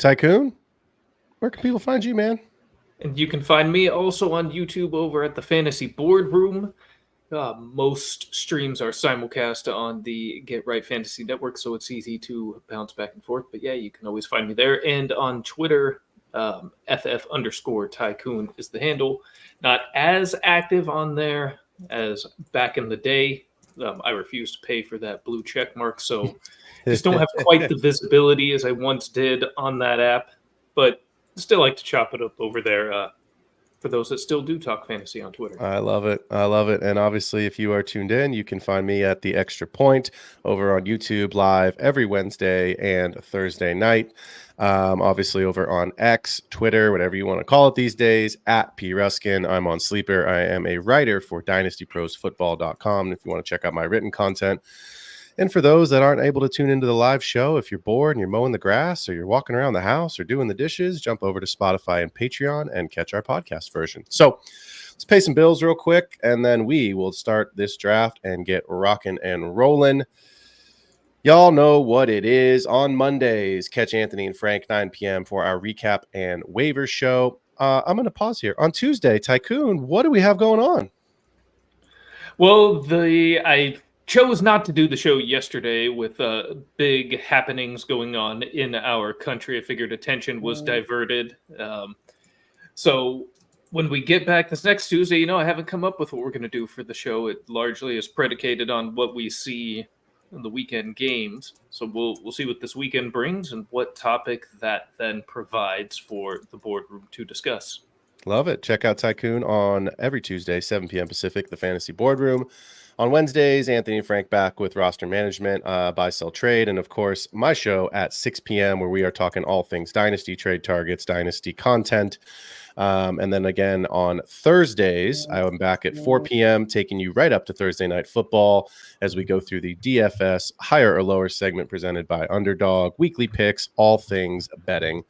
Tycoon, where can people find you, man? And you can find me also on YouTube over at the Fantasy Boardroom. Most streams are simulcast on the Get Right Fantasy Network, so it's easy to bounce back and forth. But yeah, you can always find me there. And on Twitter, FF_Tycoon is the handle. Not as active on there as back in the day. I refuse to pay for that blue check mark, so just don't have quite the visibility as I once did on that app. But still like to chop it up over there for those that still do talk fantasy on Twitter. I love it. I love it. And obviously, if you are tuned in, you can find me at The Extra Point over on YouTube live every Wednesday and Thursday night. Obviously, over on X, Twitter, whatever you want to call it these days, at P. Ruskin. I'm on Sleeper. I am a writer for DynastyProsFootball.com. If you want to check out my written content. And for those that aren't able to tune into the live show, if you're bored and you're mowing the grass or you're walking around the house or doing the dishes, jump over to Spotify and Patreon and catch our podcast version. So let's pay some bills real quick, and then we will start this draft and get rocking and rolling. Y'all know what it is. On Mondays, catch Anthony and Frank 9 p.m. for our recap and waiver show. I'm going to pause here. On Tuesday, Tycoon, what do we have going on? Well, I chose not to do the show yesterday with big happenings going on in our country. I figured attention was diverted. So when we get back this next Tuesday, I haven't come up with what we're going to do for the show. It largely is predicated on what we see in the weekend games. So we'll see what this weekend brings and what topic that then provides for the boardroom to discuss. Love it. Check out Tycoon on every Tuesday, 7 p.m. Pacific, the Fantasy Boardroom. On Wednesdays, Anthony and Frank back with roster management, buy, sell, trade. And, of course, my show at 6 p.m. where we are talking all things Dynasty, trade targets, Dynasty content. And then again on Thursdays, I am back at 4 p.m. taking you right up to Thursday Night Football as we go through the DFS higher or lower segment presented by Underdog, weekly picks, all things betting.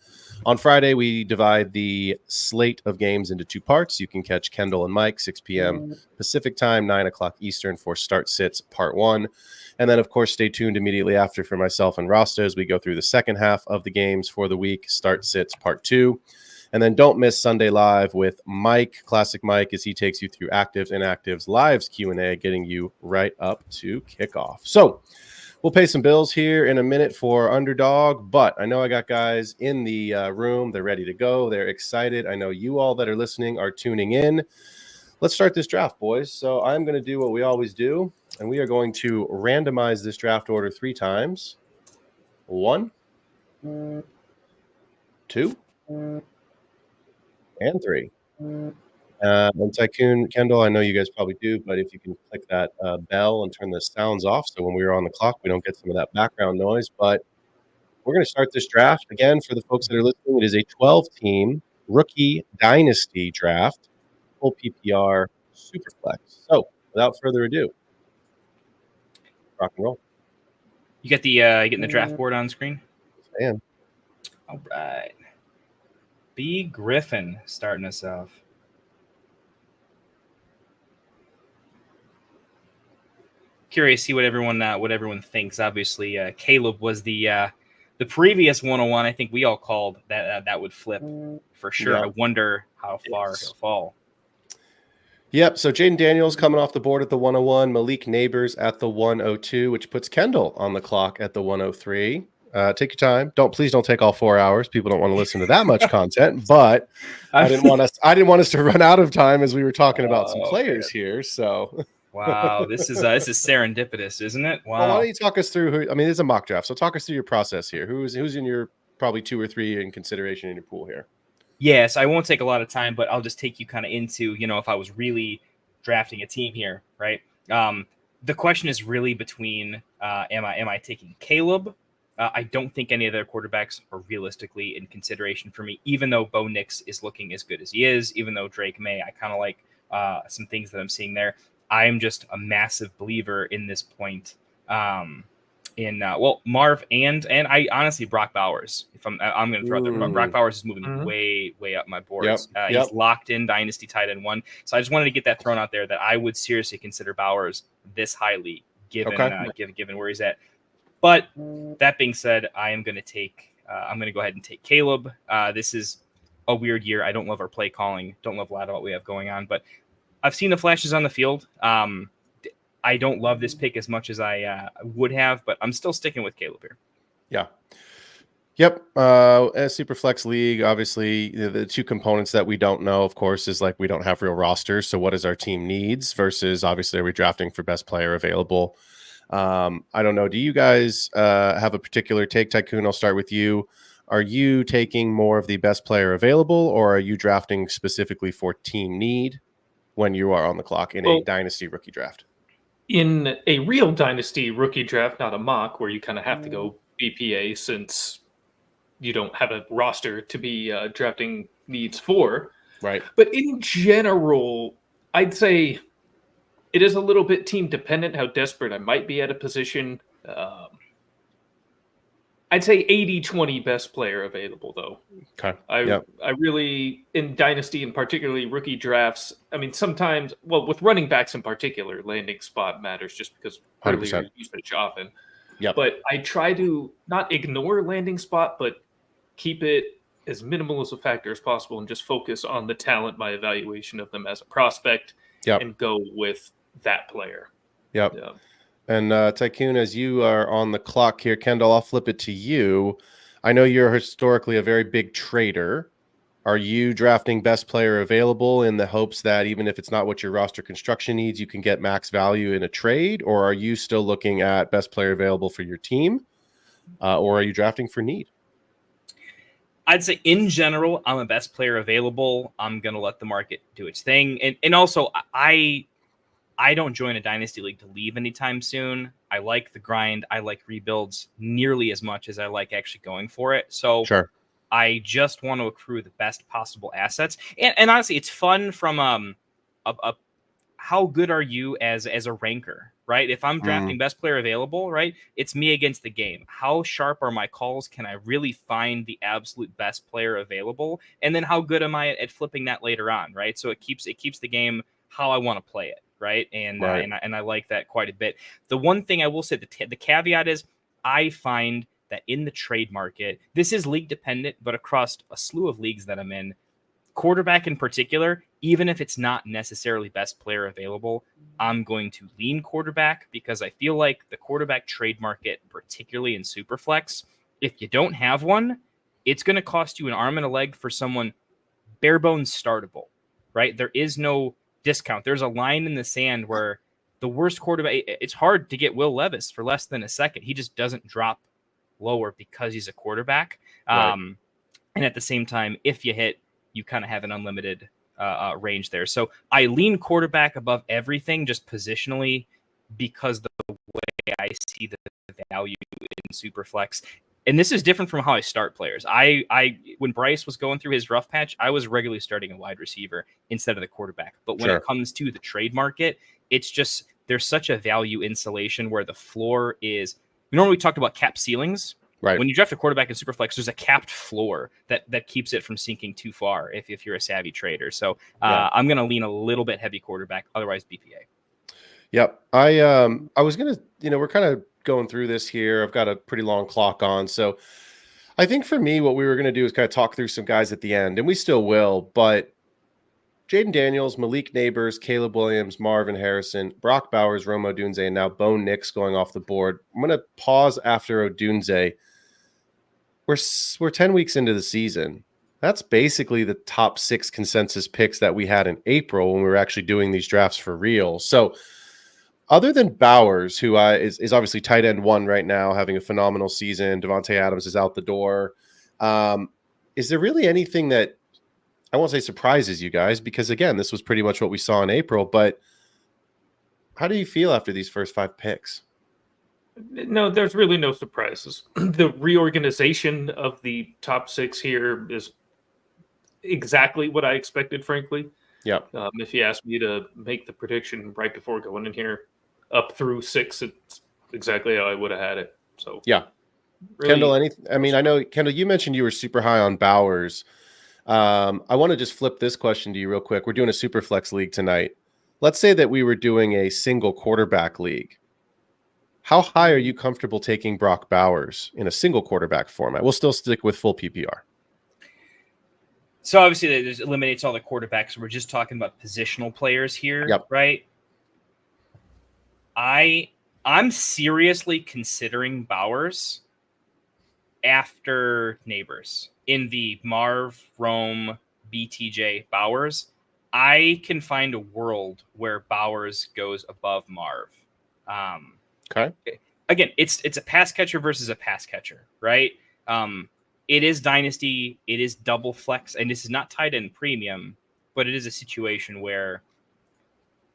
On Friday, we divide the slate of games into two parts. You can catch Kendall and Mike, 6 p.m. Pacific time, 9 o'clock Eastern for Start Sits Part 1. And then, of course, stay tuned immediately after for myself and Rasta as we go through the second half of the games for the week, Start Sits Part 2. And then don't miss Sunday Live with Mike, Classic Mike, as he takes you through actives, inactives, lives Q&A, getting you right up to kickoff. So we'll pay some bills here in a minute for Underdog, but I know I got guys in the room. They're ready to go. They're excited. I know you all that are listening are tuning in. Let's start this draft, boys. So I'm going to do what we always do, and we are going to randomize this draft order 3 times. 1, 2, and 3. And Tycoon, Kendall, I know you guys probably do, but if you can click that bell and turn the sounds off so when we're on the clock, we don't get some of that background noise. But we're going to start this draft. Again, for the folks that are listening, it is a 12-team rookie dynasty draft, full PPR, super flex. So without further ado, rock and roll. You get the getting the draft board on screen? Yes, I am. All right. B. Griffin starting us off. Curious to see what everyone thinks. Obviously, Caleb was the previous 101. I think we all called that would flip for sure. Yeah. I wonder how far he'll fall. Yep. So Jaden Daniels coming off the board at the 101, Malik Neighbors at the 102, which puts Kendall on the clock at the 103. Take your time. Please don't take all 4 hours. People don't want to listen to that much content, but I didn't want us to run out of time as we were talking about some players here. So wow, this is serendipitous, isn't it? Wow. Well, why don't you talk us through it's a mock draft. So talk us through your process here. Who's in your probably 2 or 3 in consideration in your pool here? Yes, I won't take a lot of time, but I'll just take you kind of into, if I was really drafting a team here, right? The question is really between am I taking Caleb? I don't think any of their quarterbacks are realistically in consideration for me, even though Bo Nix is looking as good as he is, even though Drake May, I kind of like some things that I'm seeing there. I am just a massive believer in this point in Marv and I honestly Brock Bowers. If I'm going to throw out there, Brock Bowers is moving way up my boards. He's locked in Dynasty tight end 1. So I just wanted to get that thrown out there that I would seriously consider Bowers this highly given where he's at. But that being said, I am going to take I'm going to go ahead and take Caleb. This is a weird year. I don't love our play calling. Don't love a lot of what we have going on, but I've seen the flashes on the field. I don't love this pick as much as I would have, but I'm still sticking with Caleb here. Yeah. Yep. A super flex league, obviously the two components that we don't know, of course, is like we don't have real rosters. So what is our team needs versus obviously are we drafting for best player available? I don't know. Do you guys have a particular take? Tycoon, I'll start with you. Are you taking more of the best player available, or are you drafting specifically for team need when you are on the clock in a dynasty rookie draft? In a real dynasty rookie draft, not a mock, where you kind of have to go BPA since you don't have a roster to be drafting needs for. Right. But in general, I'd say it is a little bit team dependent how desperate I might be at a position. I'd say 80-20 best player available, though. Okay. I really, in Dynasty and particularly rookie drafts, I mean, sometimes, well, with running backs in particular, landing spot matters just because earlier usage often. Yep. But I try to not ignore landing spot, but keep it as minimal as a factor as possible and just focus on the talent, my evaluation of them as a prospect, and go with that player. Yep. Yeah. And Tycoon, as you are on the clock here, Kendall, I'll flip it to you. I know you're historically a very big trader. Are you drafting best player available in the hopes that even if it's not what your roster construction needs, you can get max value in a trade? Or are you still looking at best player available for your team? Or are you drafting for need? I'd say in general, I'm a best player available. I'm going to let the market do its thing. And also, I don't join a dynasty league to leave anytime soon. I like the grind. I like rebuilds nearly as much as I like actually going for it. So I just want to accrue the best possible assets. And honestly, it's fun from how good are you as a ranker, right? If I'm drafting best player available, right, it's me against the game. How sharp are my calls? Can I really find the absolute best player available? And then how good am I at flipping that later on, right? So it keeps the game how I want to play it, right? And I like that quite a bit. The one thing I will say, the caveat is I find that in the trade market, this is league dependent, but across a slew of leagues that I'm in, quarterback in particular, even if it's not necessarily best player available, I'm going to lean quarterback because I feel like the quarterback trade market, particularly in Superflex, if you don't have one, it's going to cost you an arm and a leg for someone bare bones startable, right? There is no discount. There's a line in the sand where the worst quarterback, it's hard to get Will Levis for less than a second. He just doesn't drop lower because he's a quarterback. Right. And at the same time, if you hit, you kind of have an unlimited range there. So I lean quarterback above everything just positionally because the way I see the value in Superflex. And this is different from how I start players. I when Bryce was going through his rough patch, I was regularly starting a wide receiver instead of the quarterback. But when it comes to the trade market, it's just there's such a value insulation where the floor is. We normally talked about cap ceilings. Right. When you draft a quarterback in Superflex, there's a capped floor that keeps it from sinking too far if you're a savvy trader. So I'm going to lean a little bit heavy quarterback, otherwise BPA. Yep. I was going to, we're kind of going through this here. I've got a pretty long clock on. So I think for me, what we were going to do is kind of talk through some guys at the end, and we still will, but Jaden Daniels, Malik Neighbors, Caleb Williams, Marvin Harrison, Brock Bowers, Rome Odunze, and now Bo Nix going off the board. I'm going to pause after Odunze. We're 10 weeks into the season. That's basically the top 6 consensus picks that we had in April when we were actually doing these drafts for real. So other than Bowers, who is obviously tight end 1 right now, having a phenomenal season, Devontae Adams is out the door. Is there really anything that, I won't say surprises you guys, because again, this was pretty much what we saw in April, but how do you feel after these first 5 picks? No, there's really no surprises. The reorganization of the top 6 here is exactly what I expected, frankly. Yeah. If you asked me to make the prediction right before going in here, up through 6, it's exactly how I would have had it. So yeah. Really, Kendall, I know, Kendall, you mentioned you were super high on Bowers. I want to just flip this question to you real quick. We're doing a Superflex league tonight. Let's say that we were doing a single quarterback league. How high are you comfortable taking Brock Bowers in a single quarterback format? We'll still stick with full PPR. So obviously that eliminates all the quarterbacks. We're just talking about positional players here, Yep. right? I'm seriously considering Bowers after Neighbors in the Marv, Rome, BTJ Bowers. I can find a world where Bowers goes above Marv. Okay. Again, it's a pass catcher versus a pass catcher, right? It is Dynasty, it is double flex, and this is not tight end premium, but it is a situation where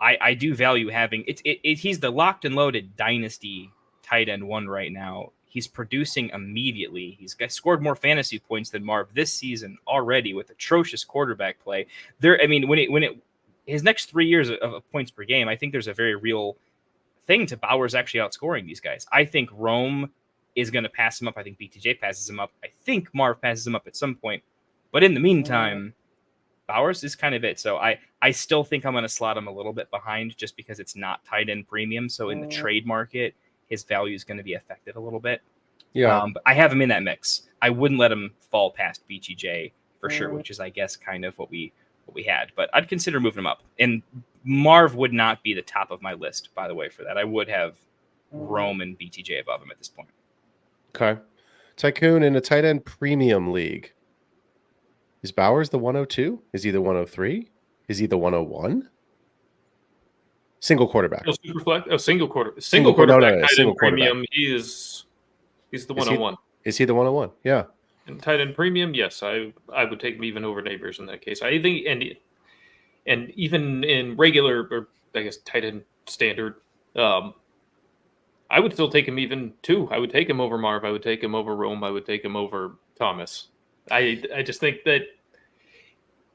I do value having it. He's the locked and loaded Dynasty tight end one right now. He's producing immediately. He's scored more fantasy points than Marv this season already with atrocious quarterback play. His next 3 years of points per game, I think there's a very real thing to Bowers actually outscoring these guys. I think Rome is going to pass him up. I think BTJ passes him up. I think Marv passes him up at some point. But in the meantime, Bowers is kind of it. So I still think I'm going to slot him a little bit behind just because it's not tight end premium. So in the trade market, his value is going to be affected a little bit. Yeah. But I have him in that mix. I wouldn't let him fall past BTJ for sure, which is, I guess, kind of what we had. But I'd consider moving him up. And Marv would not be the top of my list, by the way, for that. I would have Rome and BTJ above him at this point. Okay. Tycoon in a tight end premium league. Is Bowers the 102? Is he the 103? Is he the 101? Single quarterback. Oh, super flex. Oh, single quarterback. No, tight single end premium. He's the 101. Is he the 101? Yeah. And tight end premium, yes, I would take him even over Neighbors in that case. I think, and even in regular, or I guess tight end standard, I would still take him even too. I would take him over Marv. I would take him over Rome. I would take him over Thomas. I just think that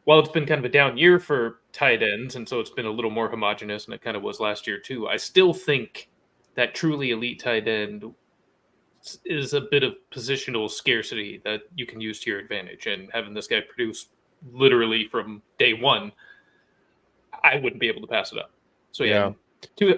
while it's been kind of a down year for tight ends, and so it's been a little more homogenous, and it kind of was last year too, I still think that truly elite tight end is a bit of positional scarcity that you can use to your advantage. And having this guy produce literally from day one, I wouldn't be able to pass it up. So yeah.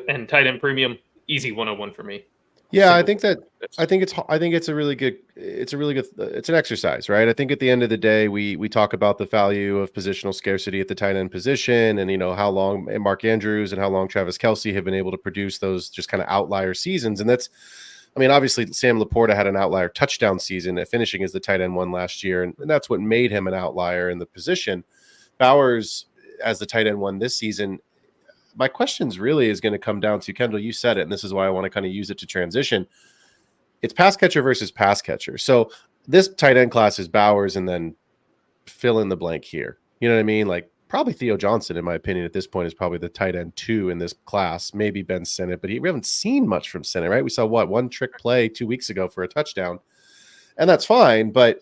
And tight end premium, easy 101 for me. Yeah, I think it's a really good it's an exercise, right? I think at the end of the day, we talk about the value of positional scarcity at the tight end position, and how long Mark Andrews and how long Travis Kelce have been able to produce those just kind of outlier seasons. And that's, obviously Sam Laporta had an outlier touchdown season at finishing as the tight end one last year, and that's what made him an outlier in the position. Bowers as the tight end one this season. My questions really is going to come down to, Kendall, you said it, and this is why I want to kind of use it to transition. It's pass catcher versus pass catcher. So this tight end class is Bowers and then fill in the blank here. You know what I mean? Like probably Theo Johnson, in my opinion, at this point is probably the tight end 2 in this class. Maybe Ben Sinnott, but we haven't seen much from Sinnott, right? We saw one trick play 2 weeks ago for a touchdown, and that's fine. But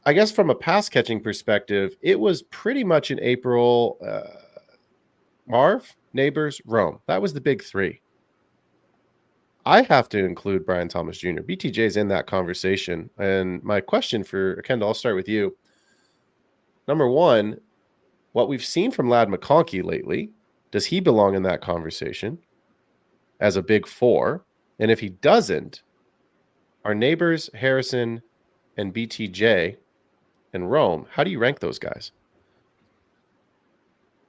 I guess from a pass catching perspective, it was pretty much in April, Marv, Neighbors, Rome. That was the big 3. I have to include Brian Thomas Jr. BTJ's in that conversation. And my question for Kendall, I'll start with you. Number one, what we've seen from Ladd McConkey lately, does he belong in that conversation as a big 4? And if he doesn't, are Neighbors, Harrison, and BTJ and Rome, how do you rank those guys?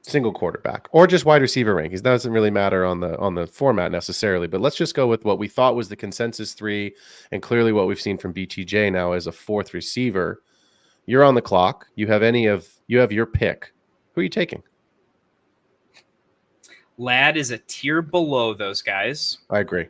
Single quarterback or just wide receiver rankings. That doesn't really matter on the format necessarily, but let's just go with what we thought was the consensus 3 and clearly what we've seen from BTJ now as a 4th receiver. You're on the clock. You have your pick. Who are you taking? Ladd is a tier below those guys. I agree.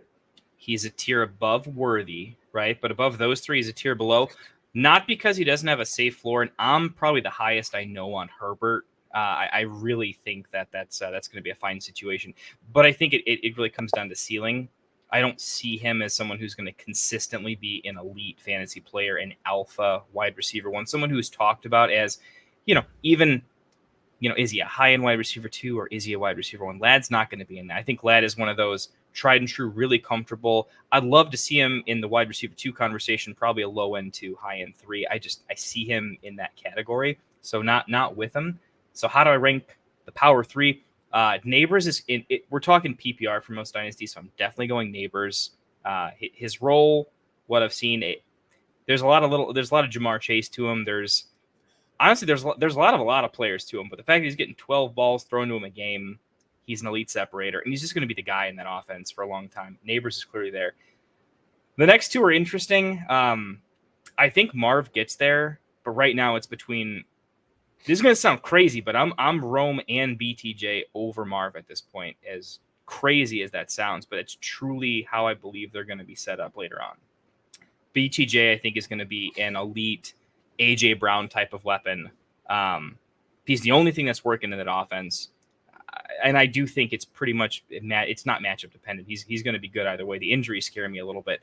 He's a tier above Worthy, right? But above those 3, he's a tier below. Not because he doesn't have a safe floor, and I'm probably the highest I know on Herbert. I really think that's going to be a fine situation. But I think it really comes down to ceiling. I don't see him as someone who's going to consistently be an elite fantasy player, an alpha wide receiver 1, someone who's talked about as, is he a high-end wide receiver 2 or is he a wide receiver 1? Ladd's not going to be in that. I think Ladd is one of those tried and true, really comfortable. I'd love to see him in the wide receiver 2 conversation, probably a low-end 2, high-end 3. I see him in that category, so not with him. So how do I rank the power 3? Neighbors is we're talking PPR for most dynasties, so I'm definitely going Neighbors. His role, what I've seen, there's a lot of Jamar Chase to him. There's a lot of players to him, but the fact that he's getting 12 balls thrown to him a game, he's an elite separator, and he's just going to be the guy in that offense for a long time. Neighbors is clearly there. The next two are interesting. I think Marv gets there, but right now it's between. This is going to sound crazy, but I'm Rome and BTJ over Marv at this point, as crazy as that sounds, but it's truly how I believe they're going to be set up later on. BTJ, I think, is going to be an elite AJ Brown type of weapon. He's the only thing that's working in that offense. And I do think it's pretty much it's not matchup dependent. He's going to be good either way. The injuries scare me a little bit.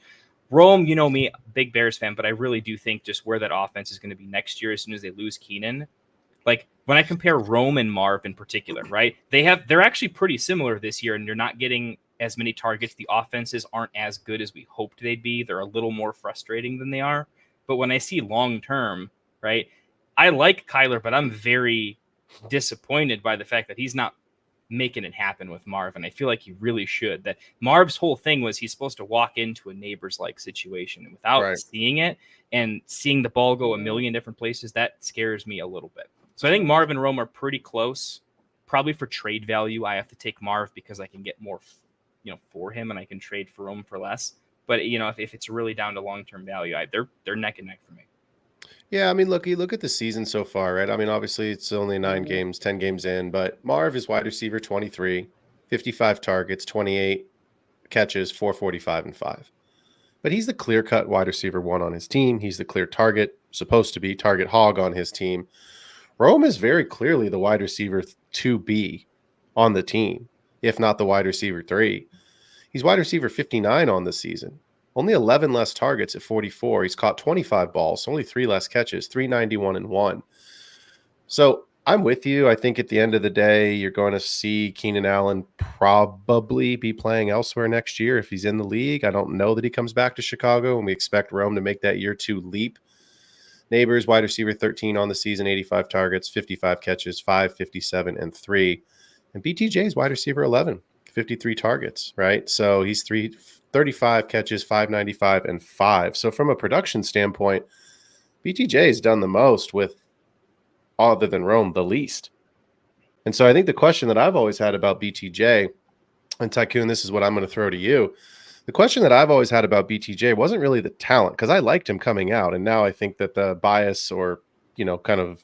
Rome, you know me, big Bears fan, but I really do think just where that offense is going to be next year as soon as they lose Keenan. Like when I compare Rome and Marv in particular, right? They're actually pretty similar this year, and they're not getting as many targets. The offenses aren't as good as we hoped they'd be. They're a little more frustrating than they are. But when I see long term, right, I like Kyler, but I'm very disappointed by the fact that he's not making it happen with Marv, and I feel like he really should. That Marv's whole thing was he's supposed to walk into a neighbors-like situation, and without seeing it and seeing the ball go a million different places, that scares me a little bit. So I think Marv and Rome are pretty close. Probably for trade value, I have to take Marv because I can get more, for him, and I can trade for Rome for less. But if it's really down to long-term value, they're neck and neck for me. Yeah, I mean, you look at the season so far, right? I mean, obviously it's only 9 games, 10 games in, but Marv is wide receiver 23, 55 targets, 28 catches, 445 and 5. But he's the clear-cut wide receiver 1 on his team. He's the clear supposed to be target hog on his team. Rome is very clearly the wide receiver 2B on the team, if not the wide receiver 3. He's wide receiver 59 on the season. Only 11 less targets at 44. He's caught 25 balls, only 3 less catches, 391 and 1. So I'm with you. I think at the end of the day, you're going to see Keenan Allen probably be playing elsewhere next year if he's in the league. I don't know that he comes back to Chicago, and we expect Rome to make that year 2 leap. Neighbors, wide receiver 13 on the season, 85 targets, 55 catches, 557 and 3. And BTJ's wide receiver 11, 53 targets, right? So he's 35 catches, 595 and 5. So from a production standpoint, BTJ has done the most with, other than Rome, the least. And so I think the question that I've always had about BTJ, and Tycoon, this is what I'm going to throw to you. The question that I've always had about BTJ wasn't really the talent, because I liked him coming out. And now I think that the bias, or, kind of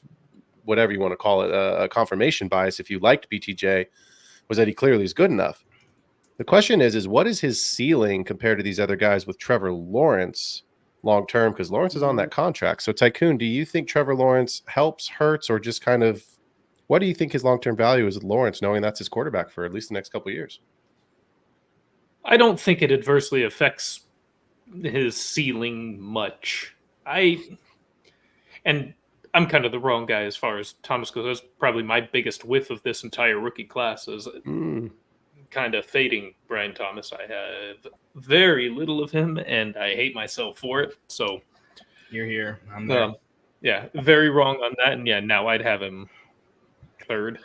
whatever you want to call it, a confirmation bias, if you liked BTJ, was that he clearly is good enough. The question is what is his ceiling compared to these other guys with Trevor Lawrence long-term? Because Lawrence is on that contract. So Tycoon, do you think Trevor Lawrence helps, hurts, or just kind of, what do you think his long-term value is with Lawrence, knowing that's his quarterback for at least the next couple of years? I don't think it adversely affects his ceiling much. I'm kind of the wrong guy as far as Thomas goes. That's probably my biggest whiff of this entire rookie class is kind of fading Brian Thomas. I have very little of him, and I hate myself for it. So you're here. I'm there. Yeah, very wrong on that. And yeah, now I'd have him third.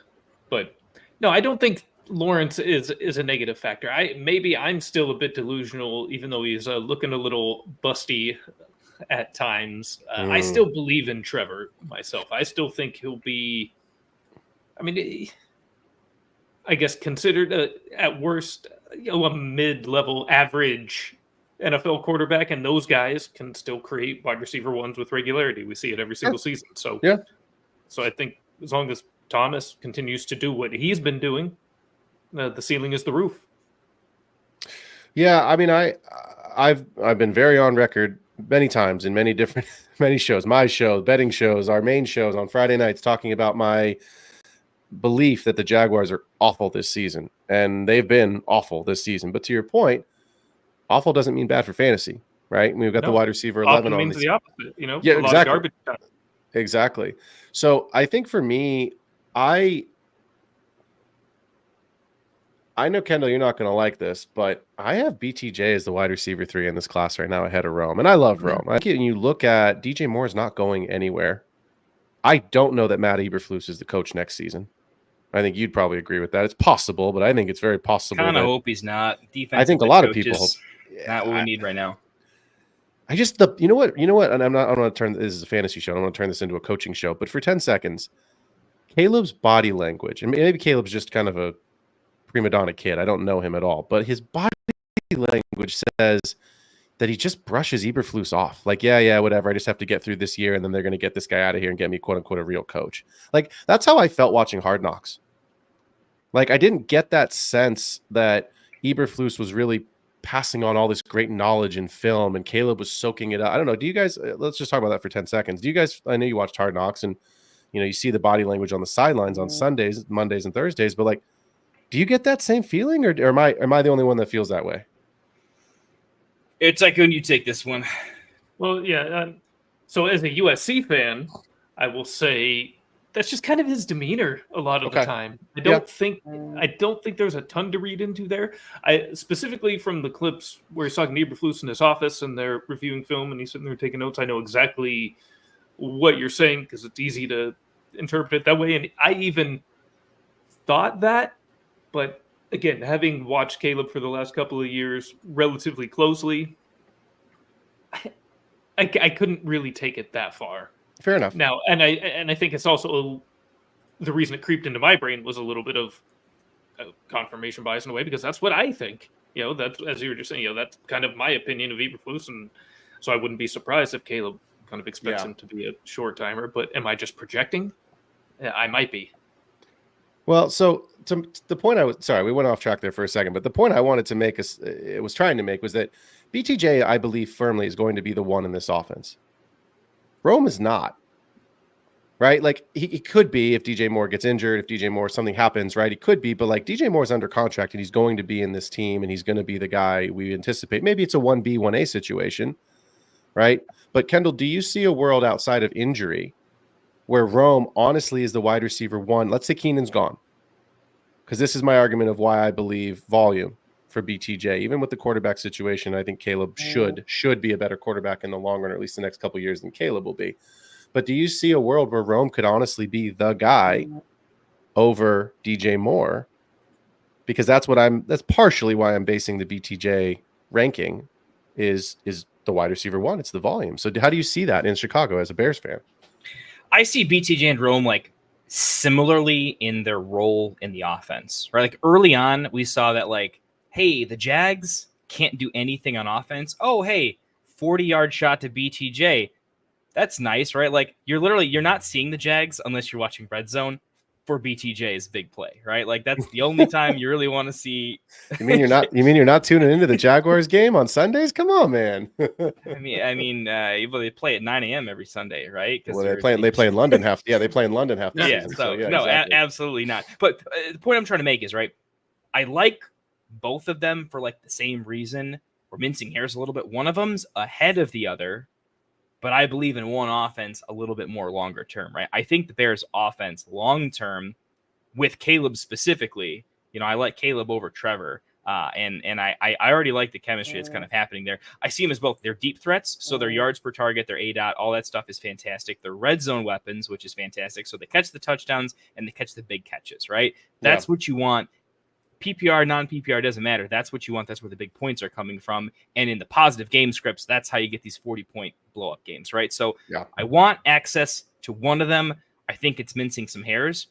But no, I don't think Lawrence is a negative factor. Maybe I'm still a bit delusional, even though he's looking a little busty at times. I still believe in Trevor myself. I still think he'll be, I guess, considered at worst a mid-level average NFL quarterback, and those guys can still create wide receiver 1s with regularity. We see it every single season. So yeah. So I think as long as Thomas continues to do what he's been doing, the ceiling is the roof. Yeah, I've been very on record many times in many shows, my show, betting shows, our main shows on Friday nights, talking about my belief that the Jaguars are awful this season, and they've been awful this season. But to your point, awful doesn't mean bad for fantasy, right? We've got the wide receiver 11 on means the opposite, Yeah, a lot of garbage time. Exactly. So I think for me, I know, Kendall, you're not going to like this, but I have BTJ as the wide receiver 3 in this class right now ahead of Rome. And I love Rome. I think when you look at DJ Moore's not going anywhere. I don't know that Matt Eberflus is the coach next season. I think you'd probably agree with that. It's possible, but I think it's very possible. Kind of hope he's not. I think a lot of people hope. Not what we need right now. I just you know what, and I'm going to turn this is a fantasy show. I'm going to turn this into a coaching show, but for 10 seconds, Caleb's body language, and maybe Caleb's just kind of a prima donna kid. I don't know him at all, but his body language says that he just brushes Eberflus off. Like, yeah, whatever. I just have to get through this year, and then they're going to get this guy out of here and get me, quote unquote, a real coach. Like, that's how I felt watching Hard Knocks. Like, I didn't get that sense that Eberflus was really passing on all this great knowledge in film, and Caleb was soaking it up. I don't know. Do you guys? Let's just talk about that for 10 seconds. Do you guys? I know you watched Hard Knocks, and you see the body language on the sidelines on Sundays, Mondays, and Thursdays. But like, do you get that same feeling, or am I the only one that feels that way? It's like when you take this one. Well, yeah. So as a USC fan, I will say that's just kind of his demeanor a lot of the time. I don't think there's a ton to read into there. I specifically from the clips where he's talking to Eberflus in his office and they're reviewing film and he's sitting there taking notes. I know exactly what you're saying because it's easy to interpret it that way. And I even thought that, but again, having watched Caleb for the last couple of years relatively closely, I couldn't really take it that far. Fair enough. Now, and I think it's also the reason it creeped into my brain was a little bit of confirmation bias in a way, because that's what I think. That's, as you were just saying, that's kind of my opinion of Eberflus, and so I wouldn't be surprised if Caleb kind of expects him to be a short timer. But am I just projecting? Yeah, I might be. Well, so to the point we went off track there for a second, but the point I wanted to make was that BTJ, I believe firmly, is going to be the one in this offense. Rome is not, right? Like he could be if DJ Moore gets injured, if DJ Moore something happens, right? He could be, but like DJ Moore's under contract and he's going to be in this team and he's going to be the guy we anticipate. Maybe it's a 1B, 1A situation, right? But Kendall, do you see a world outside of injury where Rome honestly is the wide receiver one? Let's say Keenan's gone, because this is my argument of why I believe volume for BTJ. Even with the quarterback situation, I think Caleb should be a better quarterback in the long run, or at least the next couple of years, than Caleb will be. But do you see a world where Rome could honestly be the guy over DJ Moore? Because that's partially why I'm basing the BTJ ranking is the wide receiver one. It's the volume. So how do you see that in Chicago as a Bears fan? I see BTJ and Rome like similarly in their role in the offense, right? Like early on, we saw that like, hey, the Jags can't do anything on offense. Oh, hey, 40-yard shot to BTJ. That's nice, right? Like you're not seeing the Jags unless you're watching Red Zone for BTJ's big play, right? Like that's the only time you really want to see. You mean you're not tuning into the Jaguars game on Sundays? Come on, man. I mean, they play at 9 a.m. every Sunday, right? Well, they play in London half. Yeah, they play in London half. Yeah, season, so yeah, no, exactly. absolutely not. But the point I'm trying to make is, right, I like both of them for like the same reason. We're mincing hairs a little bit. One of them's ahead of the other, but I believe in one offense a little bit more longer term, right? I think the Bears offense long term with Caleb specifically, I like Caleb over Trevor. And I already like the chemistry that's kind of happening there. I see them as both. They're deep threats, so their yards per target, their ADOT, all that stuff is fantastic. They're red zone weapons, which is fantastic. So they catch the touchdowns and they catch the big catches, right? That's what you want. PPR, non-PPR, doesn't matter. That's what you want. That's where the big points are coming from. And in the positive game scripts, that's how you get these 40-point blow-up games, right? So I want access to one of them. I think it's mincing some hairs.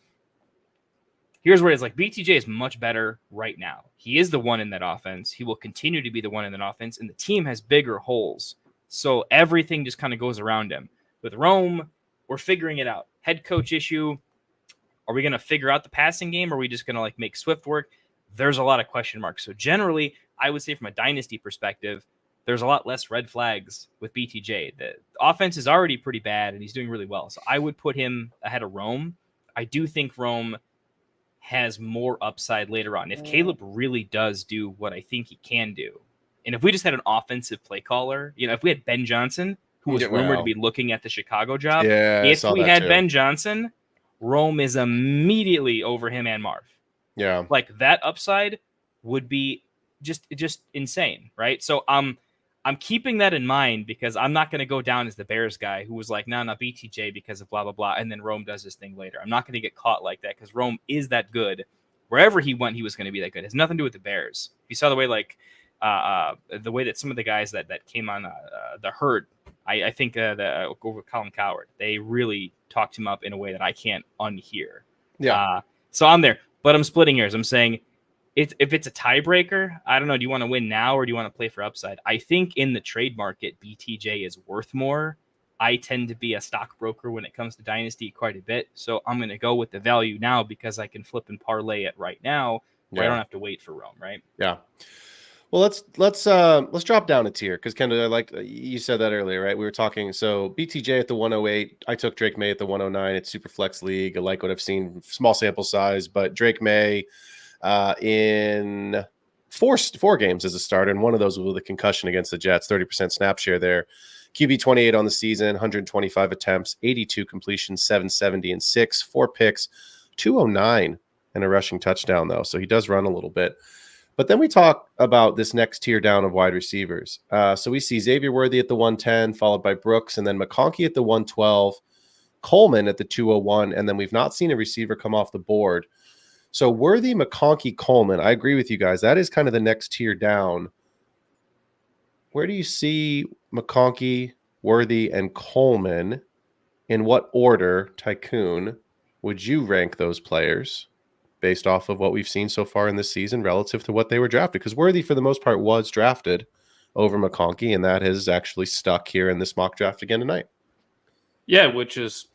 Here's where it's like BTJ is much better right now. He is the one in that offense. He will continue to be the one in that offense, and the team has bigger holes. So everything just kind of goes around him. With Rome, we're figuring it out. Head coach issue. Are we going to figure out the passing game? Or are we just going to like make Swift work? There's a lot of question marks. So generally, I would say from a dynasty perspective, there's a lot less red flags with BTJ. The offense is already pretty bad, and he's doing really well. So I would put him ahead of Rome. I do think Rome has more upside later on. If Caleb really does do what I think he can do, and if we just had an offensive play caller, if we had Ben Johnson, who was rumored to be looking at the Chicago job, if we had Ben Johnson, Rome is immediately over him and Marv. Yeah. Like that upside would be just insane, right? So I'm keeping that in mind because I'm not going to go down as the Bears guy who was like, no, BTJ because of blah, blah, blah. And then Rome does his thing later. I'm not going to get caught like that because Rome is that good. Wherever he went, he was going to be that good. It has nothing to do with the Bears. You saw the way like the way that some of the guys that came on the herd, I think over Colin Coward, they really talked him up in a way that I can't unhear. Yeah. So I'm there, but I'm splitting hairs. I'm saying if it's a tiebreaker, I don't know. Do you want to win now or do you want to play for upside? I think in the trade market, BTJ is worth more. I tend to be a stockbroker when it comes to Dynasty quite a bit. So I'm going to go with the value now because I can flip and parlay it right now where I don't have to wait for Rome, right? Yeah. Well, let's drop down a tier because Kendall, I like you said that earlier, right? We were talking. So BTJ at the 108, I took Drake May at the 109. It's super flex league. I like what I've seen. Small sample size, but Drake May in four games as a starter, and one of those with a concussion against the Jets. 30% snap share there. QB 28 on the season, 125 attempts, 82 completions, 770 and 6, 4 picks, 209 and a rushing touchdown though. So he does run a little bit. But then we talk about this next tier down of wide receivers. So we see Xavier Worthy at the 110, followed by Brooks, and then McConkey at the 112, Coleman at the 201, and then we've not seen a receiver come off the board. So Worthy, McConkey, Coleman, I agree with you guys. That is kind of the next tier down. Where do you see McConkey, Worthy, and Coleman? In what order, Tycoon, would you rank those players based off of what we've seen so far in this season relative to what they were drafted? Because Worthy, for the most part, was drafted over McConkey, and that has actually stuck here in this mock draft again tonight. Yeah, which is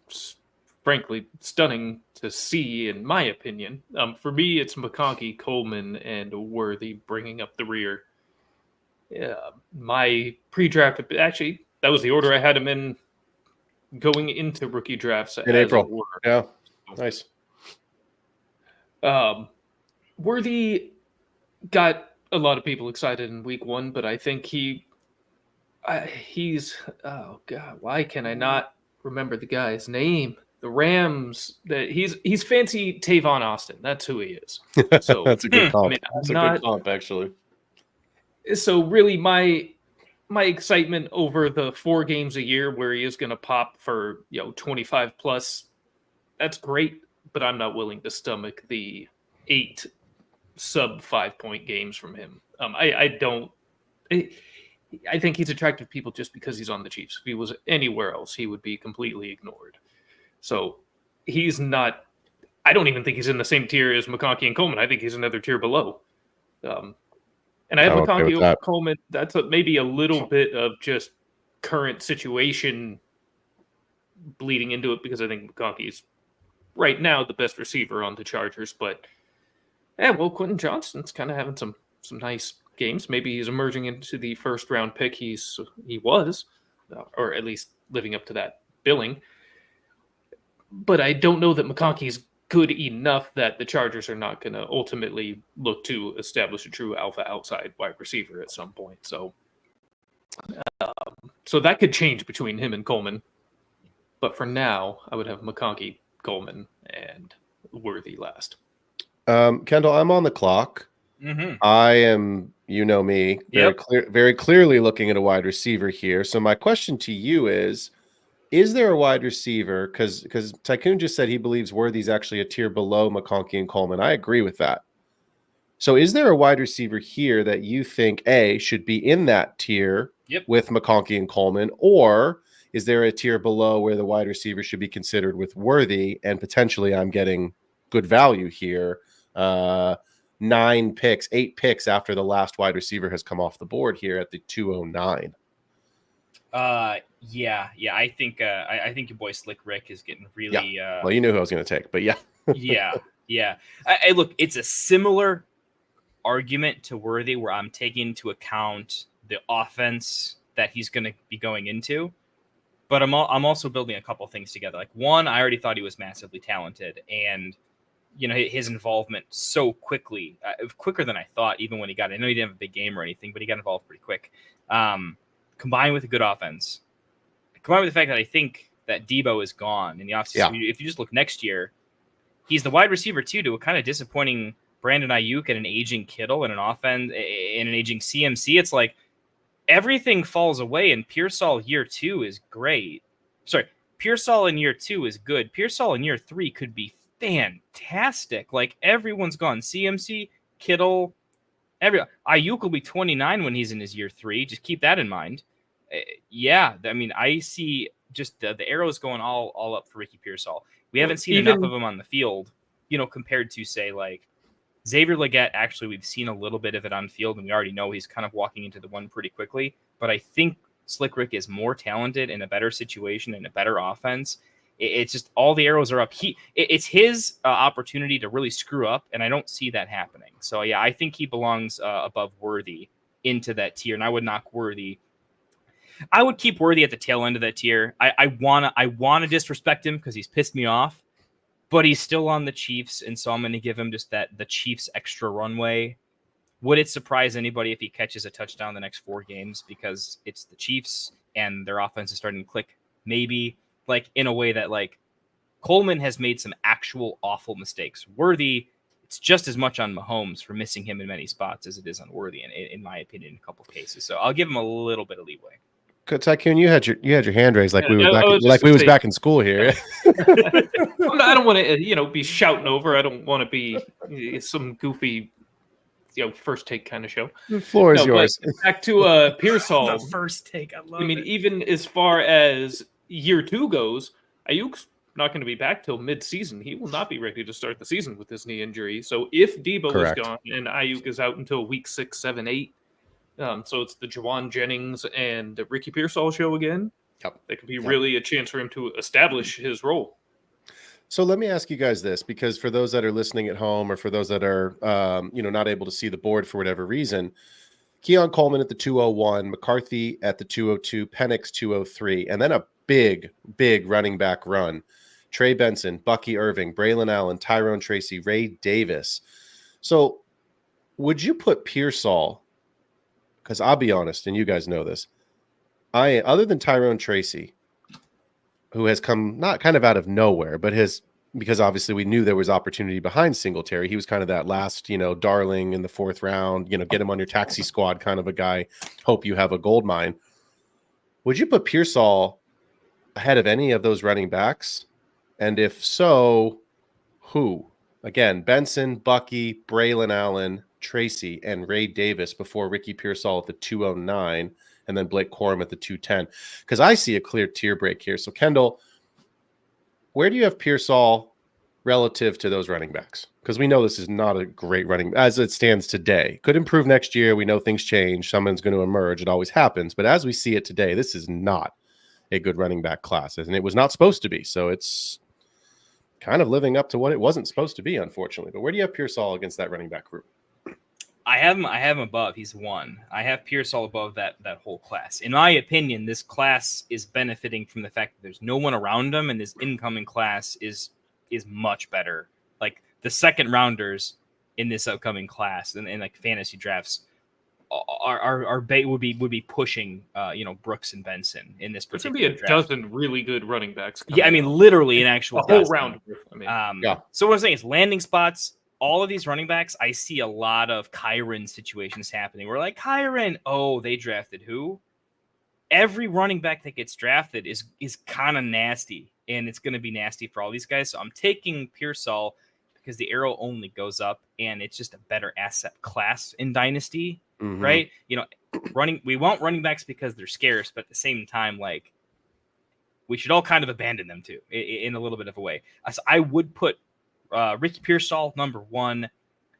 frankly stunning to see, in my opinion. For me, it's McConkey, Coleman, and Worthy bringing up the rear. My pre-draft, actually, that was the order I had him in going into rookie drafts in April. Yeah, nice. Worthy got a lot of people excited in week 1, but I think he's oh god, why can I not remember the guy's name? The Rams, that he's fancy Tavon Austin. That's who he is. So that's a good comp. I mean, that's a good comp, actually. So really, my excitement over the 4 games a year where he is going to pop for 25 plus, that's great. But I'm not willing to stomach the 8 sub 5-point games from him. I think he's attractive to people just because he's on the Chiefs. If he was anywhere else, he would be completely ignored. So he's not. I don't even think he's in the same tier as McConkey and Coleman. I think he's another tier below. And I have McConkey over Coleman. That's maybe a little bit of just current situation bleeding into it because I think McConkey's right now the best receiver on the Chargers. But Quentin Johnston's kind of having some nice games. Maybe he's emerging into the first round pick he was, or at least living up to that billing. But I don't know that McConkey's good enough that the Chargers are not going to ultimately look to establish a true alpha outside wide receiver at some point. So that could change between him and Coleman. But for now, I would have McConkey, Coleman, and Worthy last. Kendall, I'm on the clock. Mm-hmm. I am, you know me, very clearly looking at a wide receiver here. So my question to you is there a wide receiver? Because Tycoon just said he believes Worthy's actually a tier below McConkey and Coleman. I agree with that. So is there a wide receiver here that you think, A, should be in that tier with McConkey and Coleman, or is there a tier below where the wide receiver should be considered with Worthy, and potentially I'm getting good value here, 8 picks after the last wide receiver has come off the board here at the 209? Yeah. I think your boy Slick Rick is getting really. Well, you knew who I was going to take, but yeah. yeah. I look, it's a similar argument to Worthy where I'm taking into account the offense that he's going to be going into, but I'm also building a couple things together. Like, one, I already thought he was massively talented, and his involvement so quickly, quicker than I thought. Even when he got, I know he didn't have a big game or anything, but he got involved pretty quick. Combined with a good offense, combined with the fact that I think that Debo is gone in the offseason. Yeah. If you just look next year, he's the wide receiver too to a kind of disappointing Brandon Ayuk and an aging Kittle and an offense and an aging CMC. It's like everything falls away, and Pearsall year 2 is great. Sorry, Pearsall in year 2 is good. Pearsall in year 3 could be fantastic. Like, everyone's gone. CMC, Kittle, Ayuk will be 29 when he's in his year 3. Just keep that in mind. Yeah, I mean, I see just the arrows going all up for Ricky Pearsall. We haven't seen enough of him on the field, compared to, say, like Xavier Legette. Actually, we've seen a little bit of it on field, and we already know he's kind of walking into the one pretty quickly. But I think Slick Rick is more talented in a better situation and a better offense. It's just all the arrows are up. It's his opportunity to really screw up, and I don't see that happening. So, yeah, I think he belongs above Worthy into that tier, and I would knock Worthy. I would keep Worthy at the tail end of that tier. I wanna disrespect him because he's pissed me off, but he's still on the Chiefs, and so I'm going to give him just the Chiefs extra runway. Would it surprise anybody if he catches a touchdown the next 4 games because it's the Chiefs and their offense is starting to click? Maybe, like, in a way that, like, Coleman has made some actual awful mistakes. Worthy, it's just as much on Mahomes for missing him in many spots as it is on Worthy, in my opinion, in a couple of cases. So I'll give him a little bit of leeway. Tycoon, you had your hand raised like we was back in school here. I don't want to be shouting over. I don't want to be some goofy first take kind of show. The floor is yours. Back to Pearsall. The first take, I love it. Even as far as year 2 goes, Ayuk's not going to be back till mid-season. He will not be ready to start the season with this knee injury. So if Debo is gone and Ayuk is out until week 6, 7, 8. So it's the Jawan Jennings and the Ricky Pearsall show again. Yep. That could be really a chance for him to establish his role. So let me ask you guys this, because for those that are listening at home or for those that are, not able to see the board for whatever reason, Keon Coleman at the 201, McCarthy at the 202, Penix 203, and then a big running back run. Trey Benson, Bucky Irving, Braylon Allen, Tyrone Tracy, Ray Davis. So would you put Pearsall, because I'll be honest, and you guys know this, other than Tyrone Tracy, who has come not kind of out of nowhere, but because obviously we knew there was opportunity behind Singletary. He was kind of that last, darling in the 4th round, get him on your taxi squad kind of a guy. Hope you have a gold mine. Would you put Pearsall ahead of any of those running backs? And if so, who? Again, Benson, Bucky, Braylon Allen, Tracy, and Ray Davis before Ricky Pearsall at the 209, and then Blake Corum at the 210. Because I see a clear tier break here. So, Kendall, where do you have Pearsall relative to those running backs? Because we know this is not a great running as it stands today. Could improve next year. We know things change. Someone's going to emerge. It always happens. But as we see it today, this is not a good running back class, and it was not supposed to be. So it's kind of living up to what it wasn't supposed to be, unfortunately. But where do you have Pearsall against that running back group? I have him above. He's 1. I have Pearsall above that whole class. In my opinion, this class is benefiting from the fact that there's no one around him, and this incoming class is much better. Like the second rounders in this upcoming class and like fantasy drafts would be pushing Brooks and Benson in this particular draft. There's going to be a dozen really good running backs. Yeah, I mean literally an actual whole round. So what I'm saying is landing spots. All of these running backs, I see a lot of Kyron situations happening. We're like, Kyron, they drafted who? Every running back that gets drafted is kind of nasty, and it's going to be nasty for all these guys. So I'm taking Pearsall because the arrow only goes up, and it's just a better asset class in Dynasty, right? We want running backs because they're scarce, but at the same time, like, we should all kind of abandon them too, in a little bit of a way. So I would put Ricky Pearsall number 1.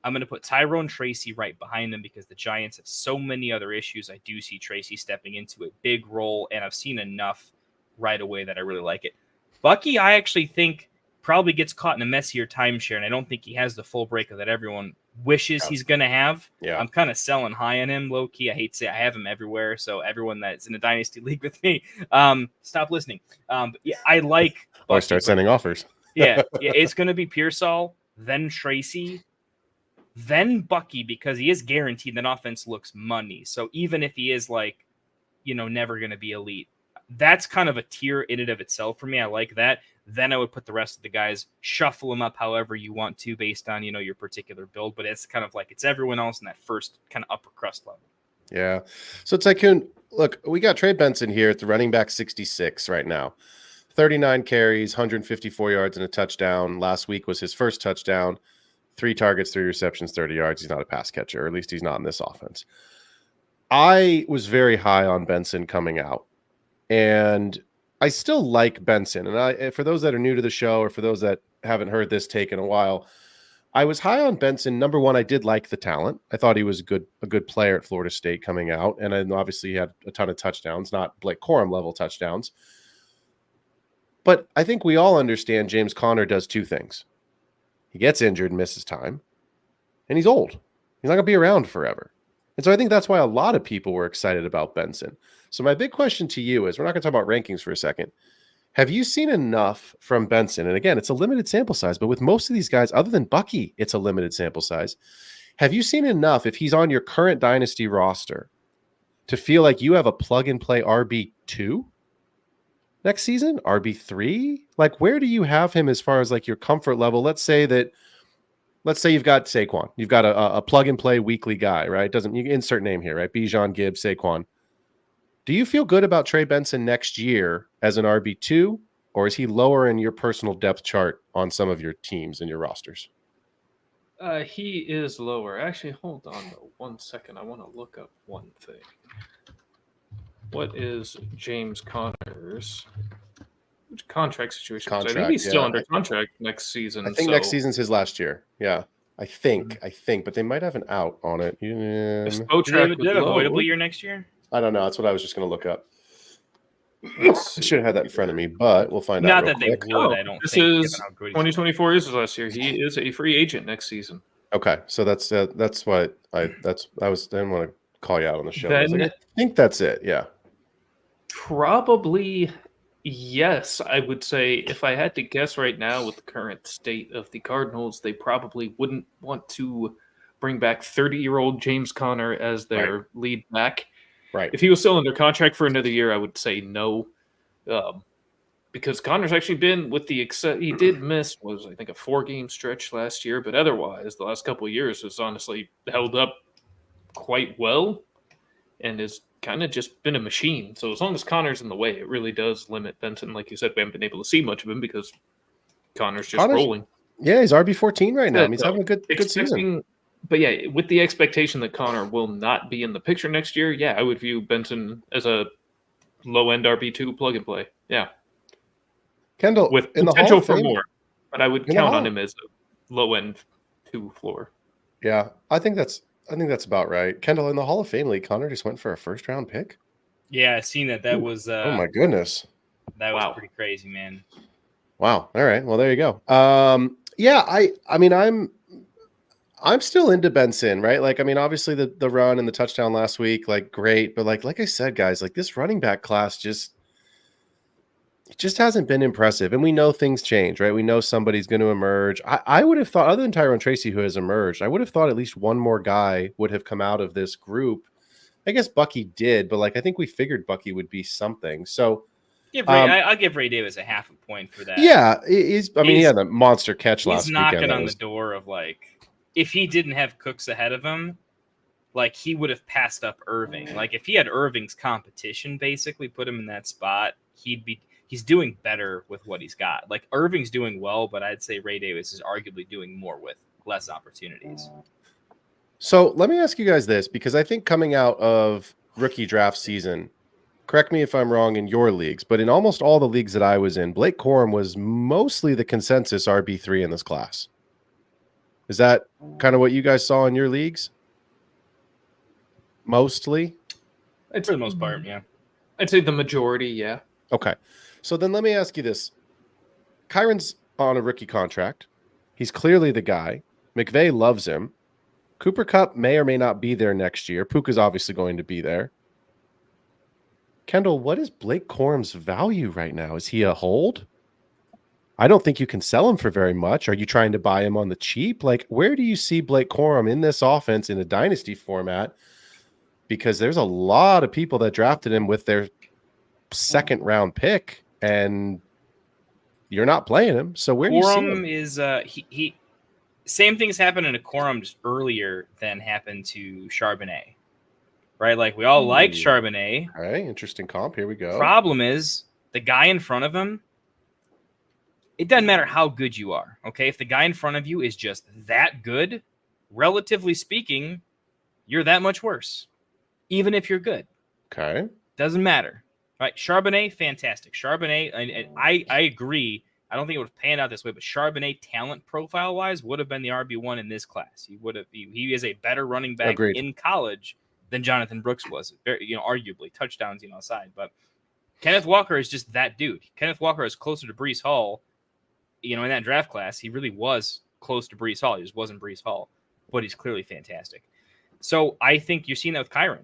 I'm going to put Tyrone Tracy right behind him because the Giants have so many other issues. I do see Tracy stepping into a big role, and I've seen enough right away that I really like it. Bucky, I actually think probably gets caught in a messier timeshare, and I don't think he has the full break that everyone wishes he's going to have. Yeah. I'm kind of selling high on him, low key. I hate to say I have him everywhere, so everyone that's in a Dynasty league with me, stop listening. But yeah, I like Bucky, or start sending offers. yeah, it's going to be Pearsall, then Tracy, then Bucky, because he is guaranteed that offense looks money. So even if he is like, never going to be elite, that's kind of a tier in and of itself for me. I like that. Then I would put the rest of the guys, shuffle them up however you want to based on, your particular build. But it's kind of like it's everyone else in that first kind of upper crust level. Yeah. So Tycoon, look, we got Trey Benson here at the running back 66 right now. 39 carries, 154 yards and a touchdown. Last week was his first touchdown. 3 targets, 3 receptions, 30 yards. He's not a pass catcher, or at least he's not in this offense. I was very high on Benson coming out, and I still like Benson. And for those that are new to the show, or for those that haven't heard this take in a while, I was high on Benson. Number one, I did like the talent. I thought he was a good player at Florida State coming out, and then obviously he had a ton of touchdowns, not Blake Corum level touchdowns. But I think we all understand James Conner does 2 things. He gets injured and misses time, and he's old. He's not going to be around forever. And so I think that's why a lot of people were excited about Benson. So my big question to you is, we're not going to talk about rankings for a second. Have you seen enough from Benson? And again, it's a limited sample size, but with most of these guys, other than Bucky, it's a limited sample size. Have you seen enough, if he's on your current Dynasty roster, to feel like you have a plug-and-play RB2 next season? RB3? Like, where do you have him as far as like your comfort level? Let's say you've got Saquon. You've got a plug-and-play weekly guy, right? You can insert name here, right? Bijan, Gibbs, Saquon. Do you feel good about Trey Benson next year as an RB2, or is he lower in your personal depth chart on some of your teams and your rosters? He is lower. Actually, hold on 1 second. I want to look up one thing. What is James Conner's contract situation? I think he's still under contract next season. I think next season's his last year. Yeah, I think, but they might have an out on it. Do they have a voidable year next year? I don't know. That's what I was just going to look up. I should have had that in front of me, but we'll find out. Not that they would. I don't think. This is 2024 is his last year. He is a free agent next season. Okay, so that's what I didn't want to call you out on the show. I think that's it. Yeah, probably yes. I would say if I had to guess right now, with the current state of the Cardinals, they probably wouldn't want to bring back 30-year-old James Conner as their lead back. Right. If he was still under contract for another year, I would say no, because Connor's actually been with the he did miss I think a 4-game stretch last year, but otherwise the last couple of years has honestly held up quite well, and has kind of just been a machine. So as long as Connor's in the way, it really does limit Benson. Like you said, we haven't been able to see much of him because Connor's just rolling. Yeah, he's RB14 right now. He's having a good season. But yeah, with the expectation that Conner will not be in the picture next year, yeah, I would view Benson as a low-end RB2 plug-and-play. Yeah. Kendall, with potential for more, but I would count on him as a low-end 2 floor. Yeah, I think that's about right. Kendall, in the Hall of Fame league, Conner just went for a first-round pick. Yeah, I seen that. That was oh my goodness, that was pretty crazy, man. Wow. All right. Well, there you go. Yeah, I mean, I'm still into Benson, right? Like, I mean, obviously the run and the touchdown last week, like, great. But like I said, guys, like, this running back class just hasn't been impressive. And we know things change, right? We know somebody's going to emerge. I would have thought, other than Tyrone Tracy, who has emerged, I would have thought at least one more guy would have come out of this group. I guess Bucky did, but like, I think we figured Bucky would be something. So I'll give Ray Davis a half a point for that. Yeah, he had a monster catch last weekend. He's knocking on the door of, like, if he didn't have Cooks ahead of him, like, he would have passed up Irving. Like, if he had Irving's competition, basically put him in that spot, he's doing better with what he's got. Like, Irving's doing well, but I'd say Ray Davis is arguably doing more with less opportunities. So let me ask you guys this, because I think coming out of rookie draft season, correct me if I'm wrong in your leagues, but in almost all the leagues that I was in, Blake Corum was mostly the consensus RB3 in this class. Is that kind of what you guys saw in your leagues? Mostly? For the most part, yeah. I'd say the majority, yeah. Okay. So then let me ask you this. Kyron's on a rookie contract. He's clearly the guy. McVay loves him. Cooper Kupp may or may not be there next year. Puka's obviously going to be there. Kendall, what is Blake Corum's value right now? Is he a hold? I don't think you can sell him for very much. Are you trying to buy him on the cheap? Like, where do you see Blake Corum in this offense in a dynasty format? Because there's a lot of people that drafted him with their second round pick, and you're not playing him. So where do you see him? Is he same things happened to Corum just earlier than happened to Charbonnet, right? Like, we all liked Charbonnet. All right, interesting comp. Here we go. Problem is the guy in front of him it doesn't matter how good you are, okay? If the guy in front of you is just that good, relatively speaking, you're that much worse, even if you're good. Okay. Doesn't matter. All right, Charbonnet, fantastic. Charbonnet, and I agree. I don't think it would have panned out this way, but Charbonnet, talent profile-wise, would have been the RB1 in this class. He is a better running back Agreed. in college than Jonathan Brooks was. Very, arguably, touchdowns, aside. But Kenneth Walker is just that dude. Kenneth Walker is closer to Breece Hall, in that draft class. He really was close to Breece Hall. He just wasn't Breece Hall, but he's clearly fantastic. So I think you're seeing that with Kyron.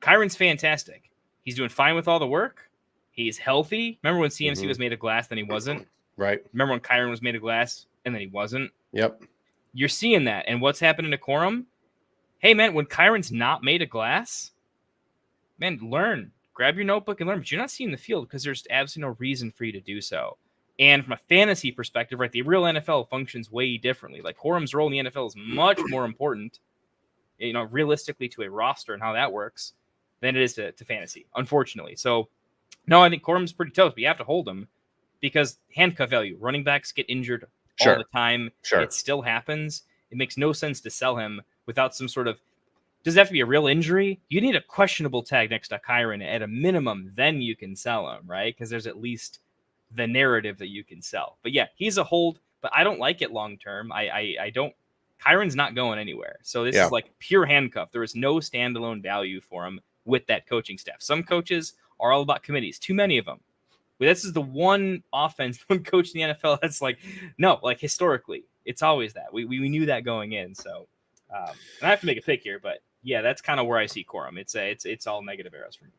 Kyron's fantastic. He's doing fine with all the work. He's healthy. Remember when CMC was made of glass, then he wasn't? Right. Remember when Kyron was made of glass, and then he wasn't? Yep. You're seeing that. And what's happening to Corum? Hey, man, when Kyron's not made of glass, man, learn. Grab your notebook and learn. But you're not seeing the field because there's absolutely no reason for you to do so. And from a fantasy perspective, right, the real NFL functions way differently. Like, Corum's role in the NFL is much more important, realistically to a roster and how that works than it is to fantasy, unfortunately. So, no, I think Corum's pretty tough, but you have to hold him because handcuff value. Running backs get injured all the time. Sure. It still happens. It makes no sense to sell him without some sort of... Does it have to be a real injury? You need a questionable tag next to Kyron at a minimum, then you can sell him, right? Because there's at least the narrative that you can sell. But yeah, he's a hold, but I don't like it long term. I don't... Kyron's not going anywhere. So this is like pure handcuff. There is no standalone value for him with that coaching staff. Some coaches are all about committees. Too many of them. But this is the one offense, one coach in the NFL that's like, no, like historically, it's always that. We knew that going in. So and I have to make a pick here, but yeah, that's kind of where I see Corum. It's all negative arrows for me.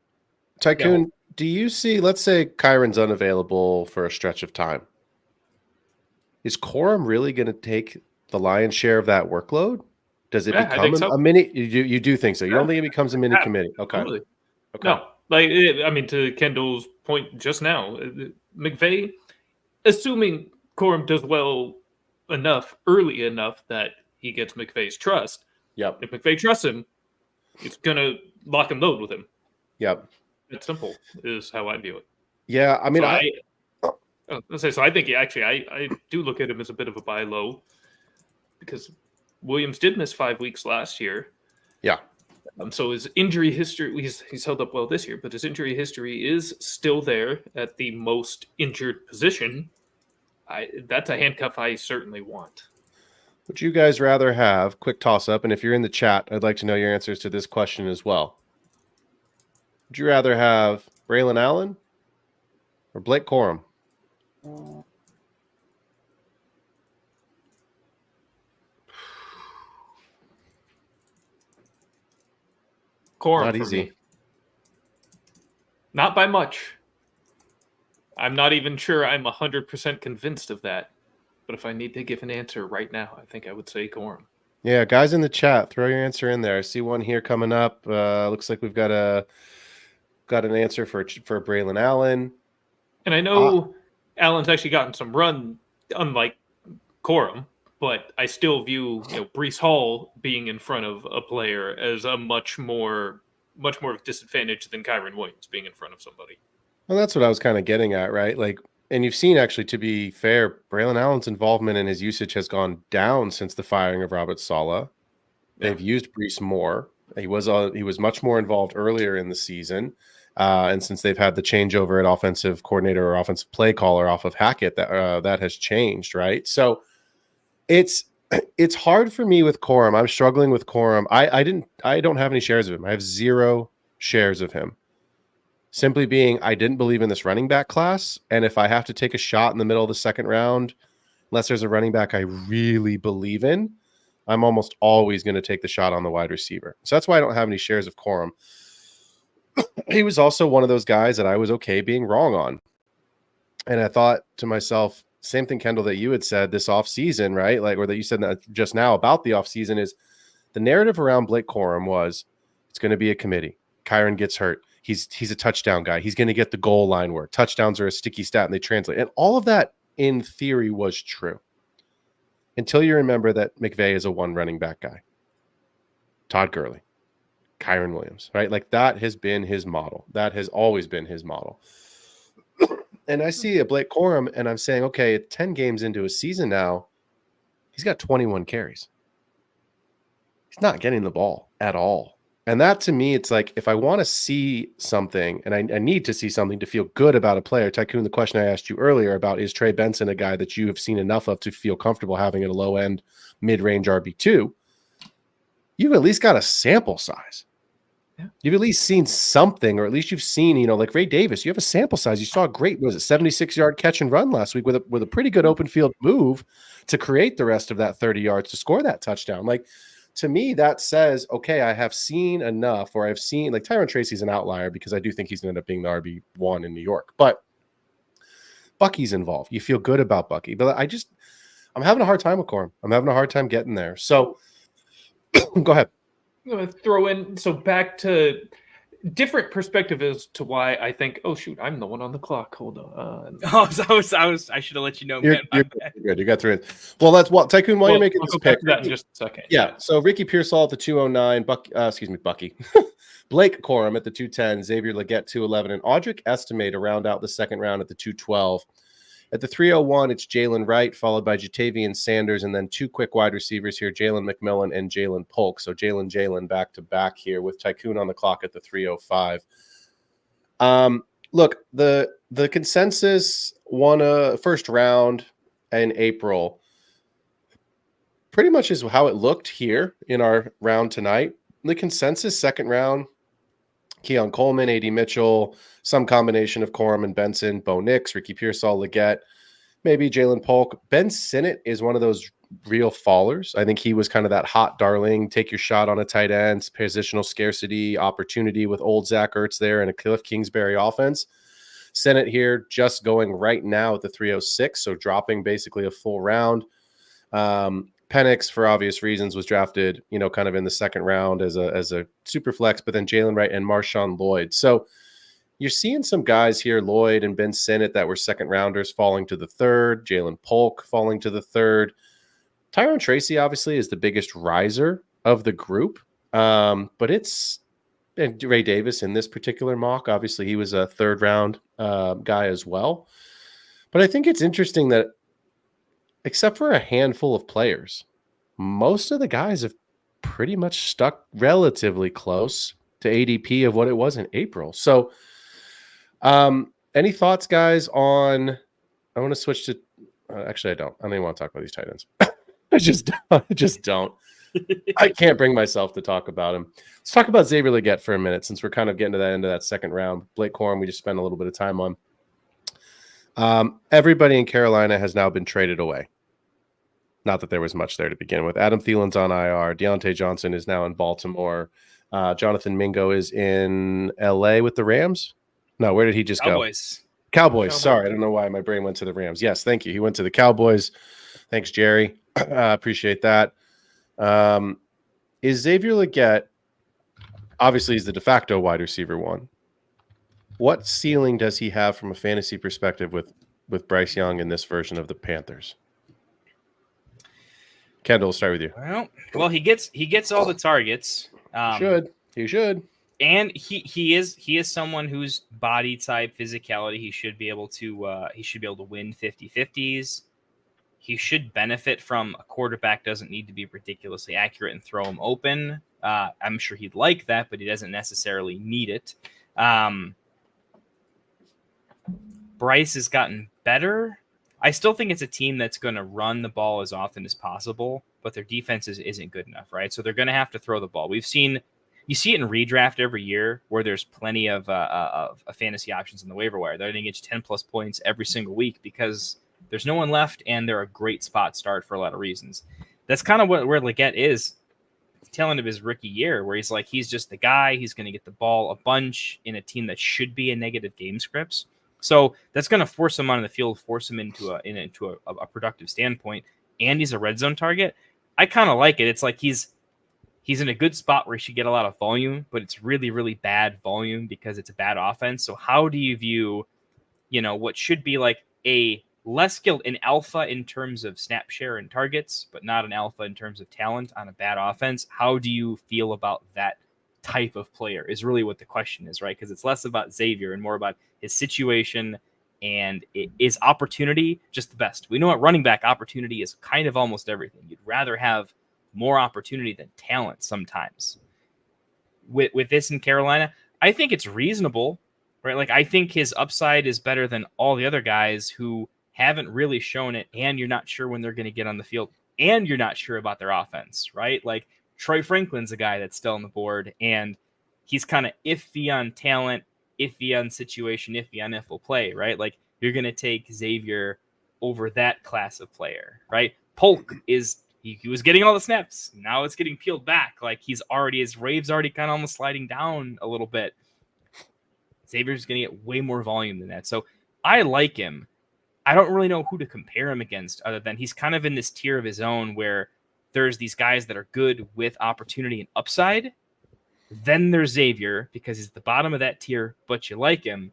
Tycoon, do you see, let's say Kyron's unavailable for a stretch of time. Is Corum really going to take the lion's share of that workload? Does it become a mini? You do think so? You don't think it becomes a mini committee? Okay. Totally. Okay. No, to Kendall's point just now, McVay, assuming Corum does well enough, early enough that he gets McVay's trust. Yep. If McVay trusts him, he's gonna lock and load with him. Yep. It's simple, is how I view it. Yeah, I mean, so I think I do look at him as a bit of a buy low because Williams did miss 5 weeks last year. Yeah. So his injury history, he's held up well this year, but his injury history is still there at the most injured position. That's a handcuff I certainly want. Would you guys rather have, quick toss up, and if you're in the chat, I'd like to know your answers to this question as well. Would you rather have Braylon Allen or Blake Corum? Corum. Not easy. Not by much. I'm not even sure I'm 100% convinced of that. But if I need to give an answer right now, I think I would say Corum. Yeah, guys in the chat, throw your answer in there. I see one here coming up. Looks like we've got an answer for Braylon Allen. And I know Allen's actually gotten some run, unlike Corum, but I still view Breece Hall being in front of a player as a much more of a disadvantage than Kyron Williams being in front of somebody. Well, that's what I was kind of getting at, right? Like, and you've seen, actually, to be fair, Braylon Allen's involvement and his usage has gone down since the firing of Robert Saleh. They've used Breece more. He was much more involved earlier in the season. And since they've had the changeover at offensive coordinator or offensive play caller off of Hackett, that has changed, right? So it's hard for me with Corum. I'm struggling with Corum. I don't have any shares of him. I have 0 shares of him. Simply being, I didn't believe in this running back class. And if I have to take a shot in the middle of the second round, unless there's a running back I really believe in, I'm almost always going to take the shot on the wide receiver. So that's why I don't have any shares of Corum. He was also one of those guys that I was okay being wrong on. And I thought to myself, same thing, Kendall, that you had said this offseason, right? Like, or that you said that just now about the offseason, is the narrative around Blake Corum was it's going to be a committee. Kyron gets hurt. He's a touchdown guy. He's going to get the goal line work. Touchdowns are a sticky stat, and they translate. And all of that, in theory, was true. Until you remember that McVay is a one running back guy. Todd Gurley, Kyron Williams, right? Like, that has been his model. That has always been his model. And I see a Blake Corum, and I'm saying, okay, 10 games into a season now, he's got 21 carries. He's not getting the ball at all. And that, to me, it's like, if I want to see something, and I need to see something to feel good about a player, Tycoon, the question I asked you earlier about, is Trey Benson a guy that you have seen enough of to feel comfortable having at a low-end, mid-range RB2? You've at least got a sample size. Yeah. You've at least seen something, or at least you've seen, like Ray Davis, you have a sample size. You saw a great, 76-yard catch and run last week with a pretty good open field move to create the rest of that 30 yards to score that touchdown. Like, to me, that says, okay, I have seen enough, or I've seen, like, Tyrone Tracy's an outlier because I do think he's going to end up being the RB1 in New York, but Bucky's involved. You feel good about Bucky, but I'm having a hard time with Corum. I'm having a hard time getting there. So go ahead. I'm going to throw in, so back to different perspective as to why I think, oh shoot, I'm the one on the clock. Hold on. I should have let you know. You're good. You got through it. Well, that's what Tycoon. While you're making this pick, that in just a second. Yeah. So Ricky Pearsall at the 209. Bucky. Blake Corum at the 210. Xavier Legette 211, and Audric Estimate to round out the second round at the 212. At the 301, it's Jalen Wright, followed by Jatavian Sanders, and then two quick wide receivers here, Jalen McMillan and Jalen Polk. So Jalen back-to-back here with Tycoon on the clock at the 305. Look, the consensus won a first round in April. Pretty much is how it looked here in our round tonight. The consensus second round, Keon Coleman, A.D. Mitchell, some combination of Corum and Benson, Bo Nix, Ricky Pearsall, Legette, maybe Jalen Polk. Ben Sinnott is one of those real fallers. I think he was kind of that hot darling, take your shot on a tight end, positional scarcity opportunity with old Zach Ertz there and a Cliff Kingsbury offense. Sinnott here just going right now at the 306, so dropping basically a full round. Penix, for obvious reasons, was drafted, kind of in the second round as a super flex, but then Jalen Wright and Marshawn Lloyd. So you're seeing some guys here, Lloyd and Ben Sinnott, that were second rounders falling to the third, Jalen Polk falling to the third. Tyrone Tracy obviously is the biggest riser of the group, but it's and Ray Davis in this particular mock. Obviously, he was a third round guy as well. But I think it's interesting that except for a handful of players, most of the guys have pretty much stuck relatively close to ADP of what it was in April. So any thoughts, guys, on – I want to switch to actually, I don't. I don't even want to talk about these tight ends. I just don't. I can't bring myself to talk about him. Let's talk about Xavier Legette for a minute since we're kind of getting to that end of that second round. Blake Corum, we just spent a little bit of time on. Everybody in Carolina has now been traded away. Not that there was much there to begin with. Adam Thielen's on IR. Deontay Johnson is now in Baltimore. Jonathan Mingo is in LA with the Rams. No, where did he just go? Cowboys. Sorry, I don't know why my brain went to the Rams. Yes, thank you. He went to the Cowboys. Thanks, Jerry. Appreciate that. Is Xavier Legette, obviously he's the de facto wide receiver one. What ceiling does he have from a fantasy perspective with Bryce Young in this version of the Panthers? Kendall, we'll start with you. Well, he gets all the targets. He should. And he is someone whose body type, physicality, he should be able to win 50-50s. He should benefit from a quarterback doesn't need to be ridiculously accurate and throw him open. I'm sure he'd like that, but he doesn't necessarily need it. Bryce has gotten better. I still think it's a team that's going to run the ball as often as possible, but their defense isn't good enough, right? So they're going to have to throw the ball. You see it in redraft every year where there's plenty of fantasy options in the waiver wire. They're going to get you 10-plus points every single week because there's no one left, and they're a great spot start for a lot of reasons. That's kind of where Legette is tail end of his rookie year, where he's just the guy. He's going to get the ball a bunch in a team that should be a negative game scripts. So that's going to force him on the field, force him into a productive standpoint, and he's a red zone target. I kind of like it. It's like he's in a good spot where he should get a lot of volume, but it's really, really bad volume because it's a bad offense. So how do you view, what should be like a less skilled, an alpha in terms of snap share and targets, but not an alpha in terms of talent on a bad offense? How do you feel about that type of player is really what the question is, right? Because it's less about Xavier and more about his situation And is opportunity just the best? We know at running back, opportunity is kind of almost everything. You'd rather have more opportunity than talent sometimes. With this in Carolina, I think it's reasonable, right? Like, I think his upside is better than all the other guys who haven't really shown it, and you're not sure when they're going to get on the field, and you're not sure about their offense, right? Like, Troy Franklin's a guy that's still on the board, and he's kind of iffy on talent, iffy on situation, iffy on if he'll play, right? Like, you're going to take Xavier over that class of player, right? Polk is, he was getting all the snaps. Now it's getting peeled back. Like, his wave's already kind of almost sliding down a little bit. Xavier's going to get way more volume than that. So I like him. I don't really know who to compare him against other than he's kind of in this tier of his own where there's these guys that are good with opportunity and upside. Then there's Xavier because he's at the bottom of that tier, but you like him.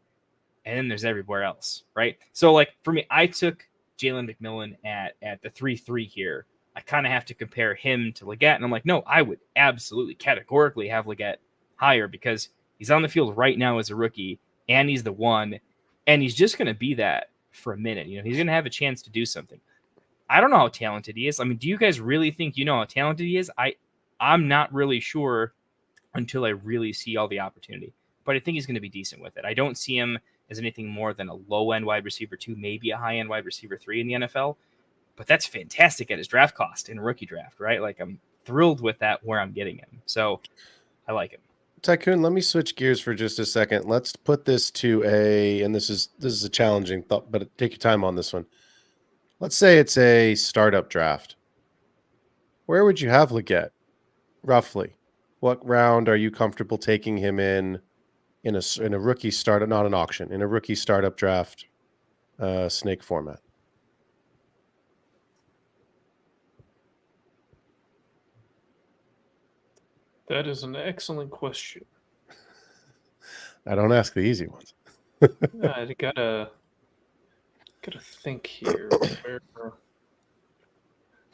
And then there's everywhere else, right? So, like, for me, I took Jalen McMillan at the 3-3 here. I kind of have to compare him to Legette. And I'm like, no, I would absolutely categorically have Legette higher because he's on the field right now as a rookie, and he's the one, and he's just going to be that for a minute. You know, he's going to have a chance to do something. I don't know how talented he is. I mean, do you guys really think you know how talented he is? I'm not really sure until I really see all the opportunity, but I think he's going to be decent with it. I don't see him as anything more than a low-end wide receiver 2, maybe a high-end wide receiver 3 in the NFL, but that's fantastic at his draft cost in a rookie draft, right? Like, I'm thrilled with that where I'm getting him. So I like him. Tycoon, let me switch gears for just a second. Let's put this to and this is a challenging thought, but take your time on this one. Let's say it's a startup draft. Where would you have Legette, roughly? What round are you comfortable taking him in a rookie startup, not an auction, in a rookie startup draft snake format? That is an excellent question. I don't ask the easy ones. I gotta think here.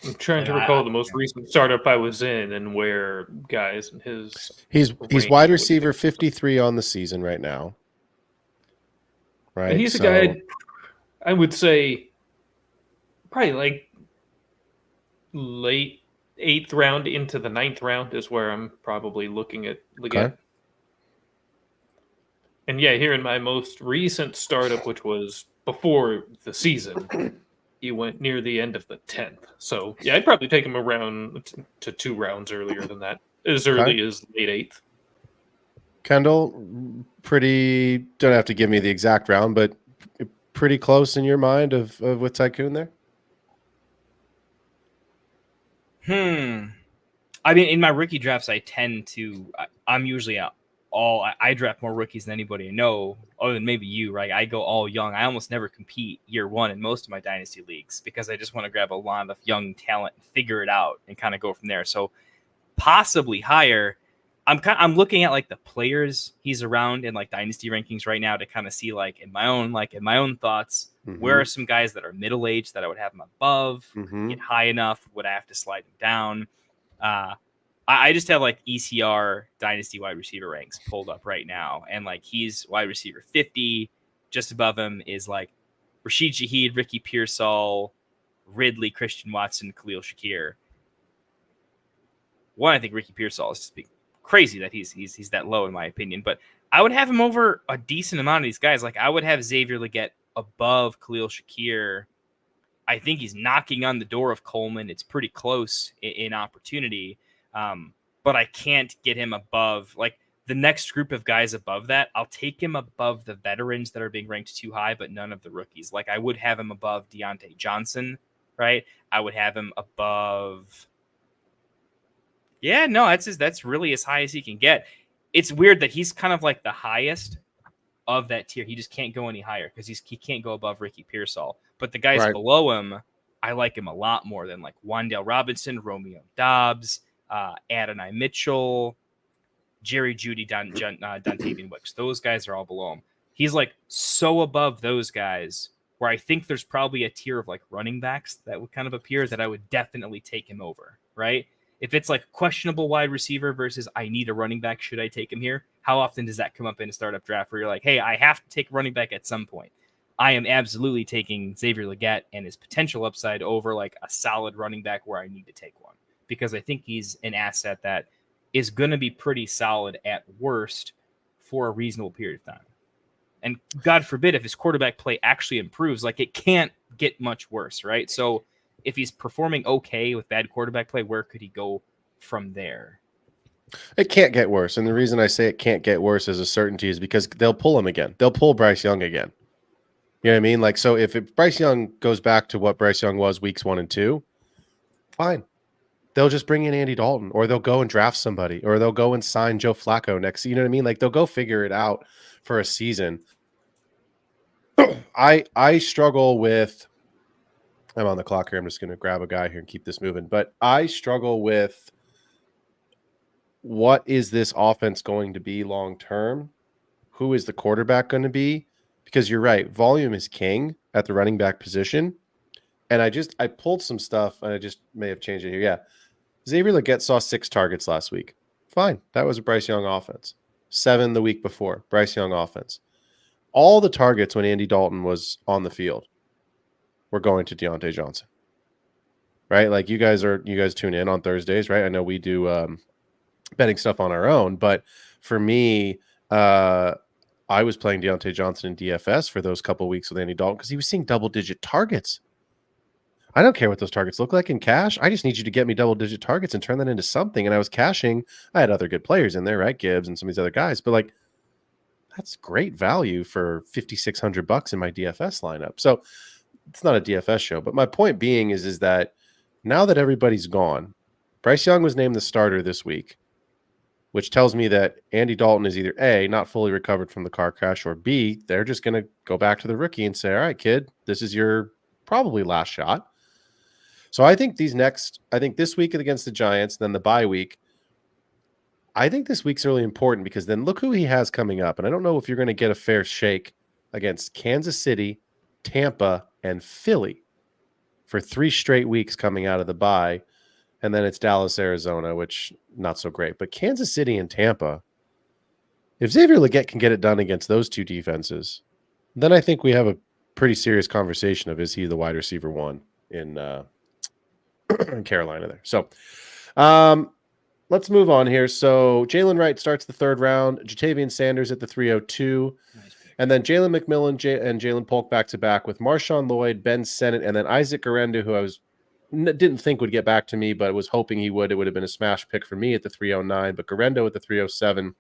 I'm trying to recall the most recent startup I was in and where guys in his. He's wide receiver 53 on the season right now. Right. And he's a guy I would say probably like late 8th round into the 9th round is where I'm probably looking at Legette. Okay. And yeah, here in my most recent startup, which was before the season, he went near the end of the 10th. So yeah, I'd probably take him around to 2 rounds earlier than that, as early as late 8th. Kendall, don't have to give me the exact round, but pretty close in your mind of with Tycoon there? I mean, in my rookie drafts, I'm usually I draft more rookies than anybody I know, other than maybe you, right? I go all young. I almost never compete year one in most of my dynasty leagues because I just want to grab a lot of young talent and figure it out and kind of go from there. So possibly higher. I'm looking at like the players he's around in like dynasty rankings right now to kind of see like in my own thoughts, where are some guys that are middle aged that I would have him above, get high enough, would I have to slide him down? I just have like ECR dynasty wide receiver ranks pulled up right now, and like he's wide receiver 50. Just above him is like Rashid Shaheed, Ricky Pearsall, Ridley, Christian Watson, Khalil Shakir. One, I think Ricky Pearsall is just crazy that he's that low in my opinion, but I would have him over a decent amount of these guys. Like I would have Xavier Legette above Khalil Shakir. I think he's knocking on the door of Coleman. It's pretty close in opportunity, but I can't get him above like the next group of guys above that. I'll take him above the veterans that are being ranked too high, but none of the rookies. Like I would have him above Deontay Johnson, right? I would have him above. Yeah, no, that's really as high as he can get. It's weird that he's kind of like the highest of that tier. He just can't go any higher because he can't go above Ricky Pearsall. But the guys below him, I like him a lot more than like Wan'Dale Robinson, Romeo Doubs, Adonai Mitchell, Jerry Jeudy, Dontavian Wicks. Those guys are all below him. He's like so above those guys where I think there's probably a tier of like running backs that would kind of appear that I would definitely take him over, right? If it's like questionable wide receiver versus I need a running back, should I take him here? How often does that come up in a startup draft where you're like, hey, I have to take a running back at some point? I am absolutely taking Xavier Legette and his potential upside over like a solid running back where I need to take one, because I think he's an asset that is going to be pretty solid at worst for a reasonable period of time. And God forbid if his quarterback play actually improves, like it can't get much worse, right? So if he's performing okay with bad quarterback play, where could he go from there? It can't get worse. And the reason I say it can't get worse as a certainty is because they'll pull him again. They'll pull Bryce Young again. You know what I mean? Like, so if Bryce Young goes back to what Bryce Young was weeks 1 and 2, fine. They'll just bring in Andy Dalton, or they'll go and draft somebody, or they'll go and sign Joe Flacco next. You know what I mean? Like, they'll go figure it out for a season. I struggle with, I'm on the clock here. I'm just going to grab a guy here and keep this moving. But I struggle with, what is this offense going to be long term? Who is the quarterback going to be? Because you're right, volume is king at the running back position. And I pulled some stuff, and I just may have changed it here. Yeah. Xavier Legette saw 6 targets last week. Fine. That was a Bryce Young offense. 7 the week before. Bryce Young offense. All the targets when Andy Dalton was on the field were going to Deontay Johnson. Right? Like you guys tune in on Thursdays, right? I know we do betting stuff on our own, but for me, I was playing Deontay Johnson in DFS for those couple of weeks with Andy Dalton because he was seeing double-digit targets. I don't care what those targets look like in cash. I just need you to get me double-digit targets and turn that into something. And I was cashing. I had other good players in there, right? Gibbs and some of these other guys. But, like, that's great value for $5,600 in my DFS lineup. So it's not a DFS show. But my point being is that now that everybody's gone, Bryce Young was named the starter this week, which tells me that Andy Dalton is either A, not fully recovered from the car crash, or B, they're just going to go back to the rookie and say, all right, kid, this is your probably last shot. So I think this week against the Giants, then the bye week, I think this week's really important because then look who he has coming up. And I don't know if you're going to get a fair shake against Kansas City, Tampa, and Philly for 3 straight weeks coming out of the bye. And then it's Dallas, Arizona, which not so great. But Kansas City and Tampa, if Xavier Legette can get it done against those 2 defenses, then I think we have a pretty serious conversation of, is he the wide receiver 1 in Carolina there. So let's move on here. So Jalen Wright starts the 3rd round, Jatavian Sanders at the 302. Nice. And then Jalen McMillan and Jalen Polk back-to-back with Marshawn Lloyd, Ben Sennett, and then Isaac Garenda, who I didn't think would get back to me, but was hoping he would. It would have been a smash pick for me at the 309, but Garendo at the 307.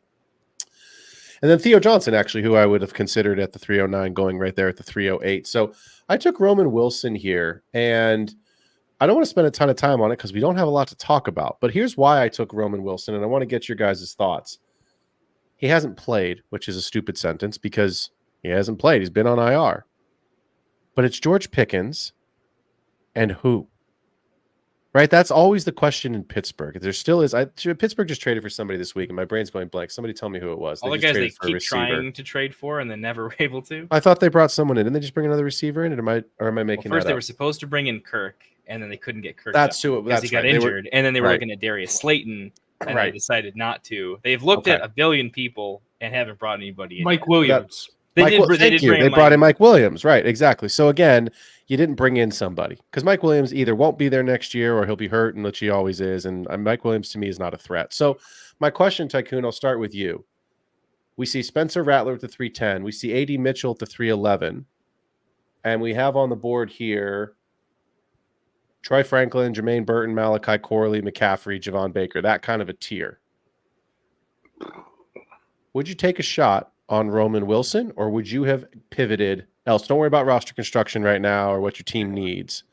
And then Theo Johnson, actually, who I would have considered at the 309, going right there at the 308. So I took Roman Wilson here, and I don't want to spend a ton of time on it because we don't have a lot to talk about. But here's why I took Roman Wilson, and I want to get your guys' thoughts. He hasn't played, which is a stupid sentence because he hasn't played. He's been on IR. But it's George Pickens and who? Right? That's always the question in Pittsburgh. There still is. Pittsburgh just traded for somebody this week, and my brain's going blank. Somebody tell me who it was. All the guys they keep trying to trade for and then never were able to. I thought they brought someone in. Didn't they just bring another receiver in? Or am I making that up? First, they were supposed to bring in Kirk, and then they couldn't get Kirk. That's who it was. Because he got injured, and then they were looking at Darius Slayton, and they decided not to. They've looked at a billion people and haven't brought anybody in. Mike Williams. They brought in Mike Williams. Right, exactly. So again, you didn't bring in somebody because Mike Williams either won't be there next year or he'll be hurt, and which he always is. And Mike Williams to me is not a threat. So my question, Tycoon, I'll start with you. We see Spencer Rattler at the 310. We see A.D. Mitchell at the 311. And we have on the board here Troy Franklin, Jermaine Burton, Malachi Corley, McCaffrey, Javon Baker, that kind of a tier. Would you take a shot on Roman Wilson, or would you have pivoted else? Don't worry about roster construction right now or what your team needs.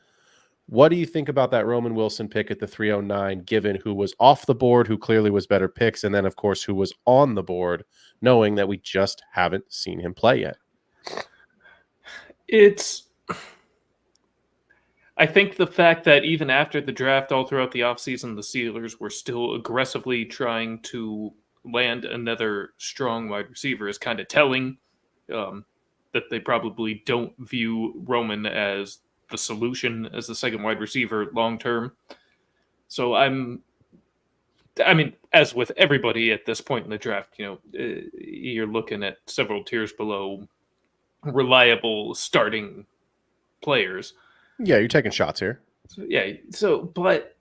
What do you think about that Roman Wilson pick at the 309, given who was off the board, who clearly was better picks, and then, of course, who was on the board, knowing that we just haven't seen him play yet? I think the fact that even after the draft, all throughout the offseason, the Steelers were still aggressively trying to land another strong wide receiver is kind of telling. That they probably don't view Roman as the solution as the second wide receiver long term. So as with everybody at this point in the draft, you're looking at several tiers below reliable starting players. Yeah, you're taking shots here. But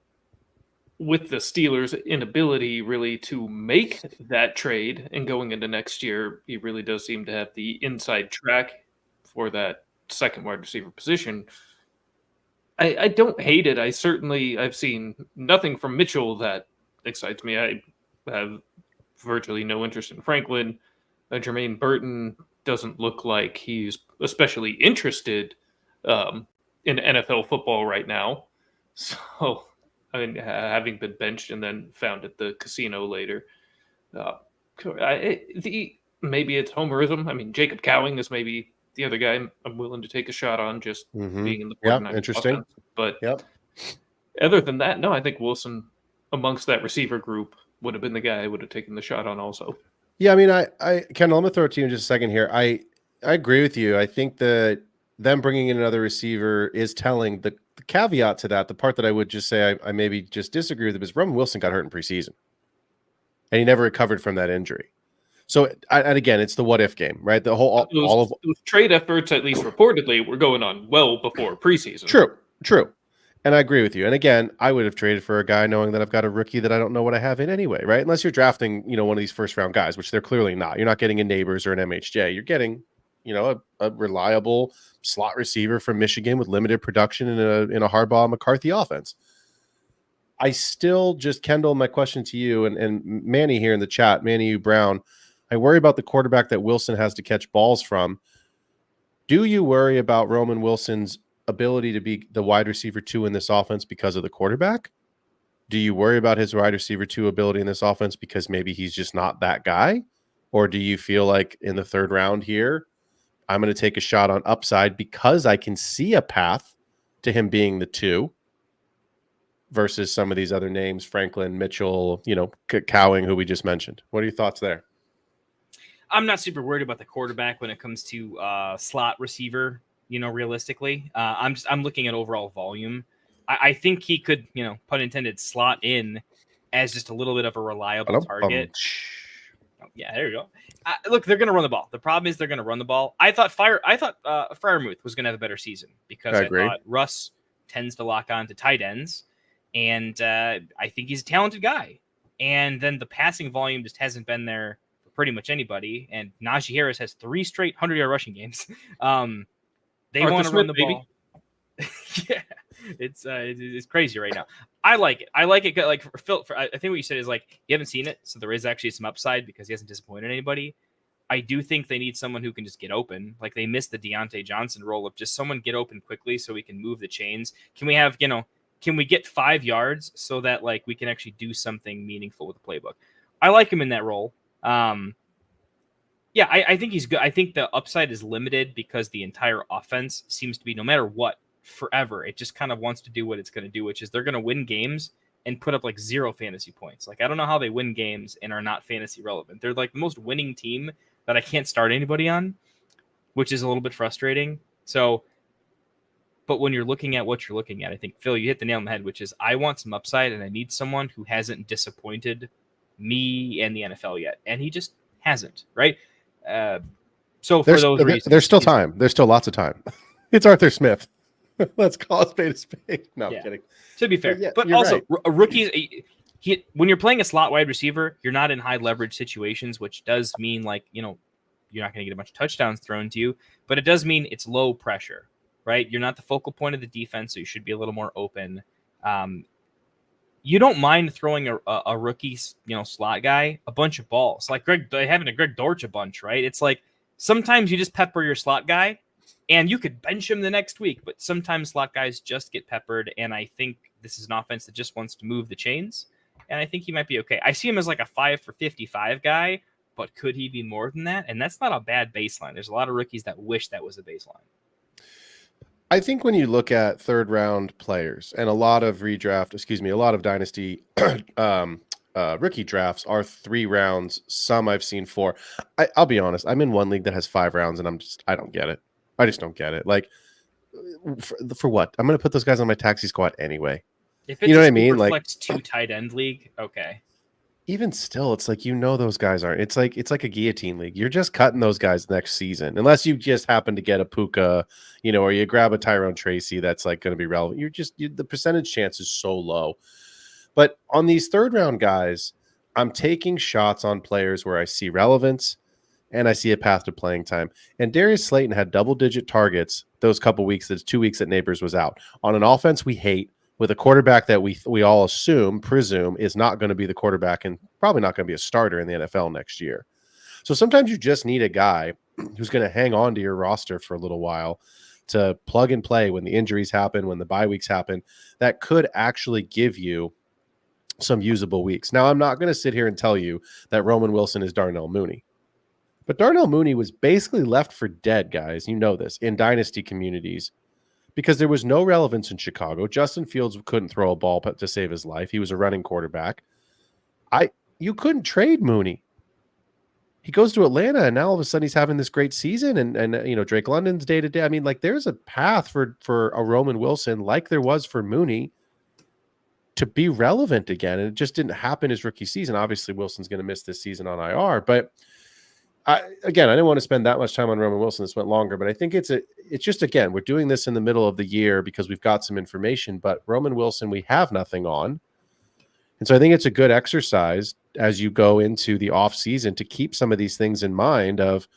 with the Steelers' inability really to make that trade and going into next year, he really does seem to have the inside track for that second wide receiver position. I don't hate it. I've seen nothing from Mitchell that excites me. I have virtually no interest in Franklin. Jermaine Burton doesn't look like he's especially interested in NFL football right now. So, I mean, having been benched and then found at the casino later, maybe it's homerism. I mean, Jacob Cowing is maybe the other guy I'm willing to take a shot on, just being in the 49ers interesting. offense. But other than that, no, I think Wilson amongst that receiver group would have been the guy I would have taken the shot on also. Yeah, I mean, Kendall, I'm gonna throw it to you in just a second here. I agree with you. I think that them bringing in another receiver is telling. The caveat to that, the part that I would just say I maybe just disagree with it, is Roman Wilson got hurt in preseason, and he never recovered from that injury. So, and again, it's the what if game, right? The whole those trade efforts, at least reportedly, were going on well before preseason. True. And I agree with you. And again, I would have traded for a guy knowing that I've got a rookie that I don't know what I have in anyway, right? Unless you're drafting, one of these first round guys, which they're clearly not. You're not getting a Neighbors or an MHJ. You're getting, a reliable slot receiver from Michigan with limited production in a Harbaugh McCarthy offense. I still just, Kendall, my question to you and Manny here in the chat, Manny U. Brown, I worry about the quarterback that Wilson has to catch balls from. Do you worry about Roman Wilson's ability to be the wide receiver 2 in this offense because of the quarterback? Do you worry about his wide receiver 2 ability in this offense because maybe he's just not that guy? Or do you feel like in the third round here, I'm going to take a shot on upside because I can see a path to him being the 2 versus some of these other names, Franklin, Mitchell, Cowing, who we just mentioned? What are your thoughts there? I'm not super worried about the quarterback when it comes to slot receiver. Realistically, I'm looking at overall volume. I think he could, pun intended, slot in as just a little bit of a reliable target. Oh, yeah, there you go. Look, they're going to run the ball. The problem is they're going to run the ball. I thought Freiermuth was going to have a better season because I thought Russ tends to lock on to tight ends, and I think he's a talented guy. And then the passing volume just hasn't been there for pretty much anybody. And Najee Harris has 3 straight 100-yard rushing games. They want to run the ball. Yeah, it's crazy right now. I like it. Like for Phil, I think what you said is like you haven't seen it, so there is actually some upside because he hasn't disappointed anybody. I do think they need someone who can just get open. Like they missed the Deontay Johnson role of just someone get open quickly so we can move the chains. Can we have can we get 5 yards so that like we can actually do something meaningful with the playbook? I like him in that role. Yeah, I think he's good. I think the upside is limited because the entire offense seems to be, no matter what, forever. It just kind of wants to do what it's going to do, which is they're going to win games and put up like 0 fantasy points. Like, I don't know how they win games and are not fantasy relevant. They're like the most winning team that I can't start anybody on, which is a little bit frustrating. So, but when you're looking at what you're looking at, I think, Phil, you hit the nail on the head, which is I want some upside and I need someone who hasn't disappointed me and the NFL yet. And he just hasn't, right? So for those reasons, there's still time. There's still lots of time. It's Arthur Smith. Let's call a spade a spade. No, I'm kidding. To be fair, but also right. A rookie, when you're playing a slot wide receiver, you're not in high leverage situations, which does mean like, you're not going to get a bunch of touchdowns thrown to you, but it does mean it's low pressure, right? You're not the focal point of the defense, so you should be a little more open. You don't mind throwing a rookie, slot guy a bunch of balls, like having a Greg Dortch a bunch, right? It's like sometimes you just pepper your slot guy, and you could bench him the next week, but sometimes slot guys just get peppered, and I think this is an offense that just wants to move the chains, and I think he might be okay. I see him as like a 5 for 55 guy, but could he be more than that? And that's not a bad baseline. There's a lot of rookies that wish that was a baseline. I think when you look at third round players and a lot of dynasty rookie drafts are 3 rounds. Some I've seen 4. I'll be honest. I'm in one league that has 5 rounds and I don't get it. I just don't get it. Like for what? I'm going to put those guys on my taxi squad anyway. If it's what I mean? Like 2 tight end league. Okay. even still, it's like, those guys aren't. It's like a guillotine league. You're just cutting those guys next season, unless you just happen to get a Puka, or you grab a Tyrone Tracy that's like going to be relevant. The percentage chance is so low. But on these third round guys, I'm taking shots on players where I see relevance and I see a path to playing time. And Darius Slayton had double-digit targets those couple weeks. That's 2 weeks that Neighbors was out. On an offense we hate, with a quarterback that we all presume is not going to be the quarterback and probably not going to be a starter in the NFL next year. So sometimes you just need a guy who's going to hang on to your roster for a little while to plug and play when the injuries happen, when the bye weeks happen, that could actually give you some usable weeks. Now, I'm not going to sit here and tell you that Roman Wilson is Darnell Mooney. But Darnell Mooney was basically left for dead, guys. You know this, in dynasty communities, because there was no relevance in Chicago. Justin Fields couldn't throw a ball to save his life. He was a running quarterback. You couldn't trade Mooney. He goes to Atlanta, and now all of a sudden he's having this great season. And Drake London's day to day. I mean, like, there's a path for a Roman Wilson, like there was for Mooney, to be relevant again. And it just didn't happen his rookie season. Obviously, Wilson's going to miss this season on IR, but I didn't want to spend that much time on Roman Wilson. This went longer, but I think it's just, again, we're doing this in the middle of the year because we've got some information, but Roman Wilson, we have nothing on. And so I think it's a good exercise as you go into the off season to keep some of these things in mind of,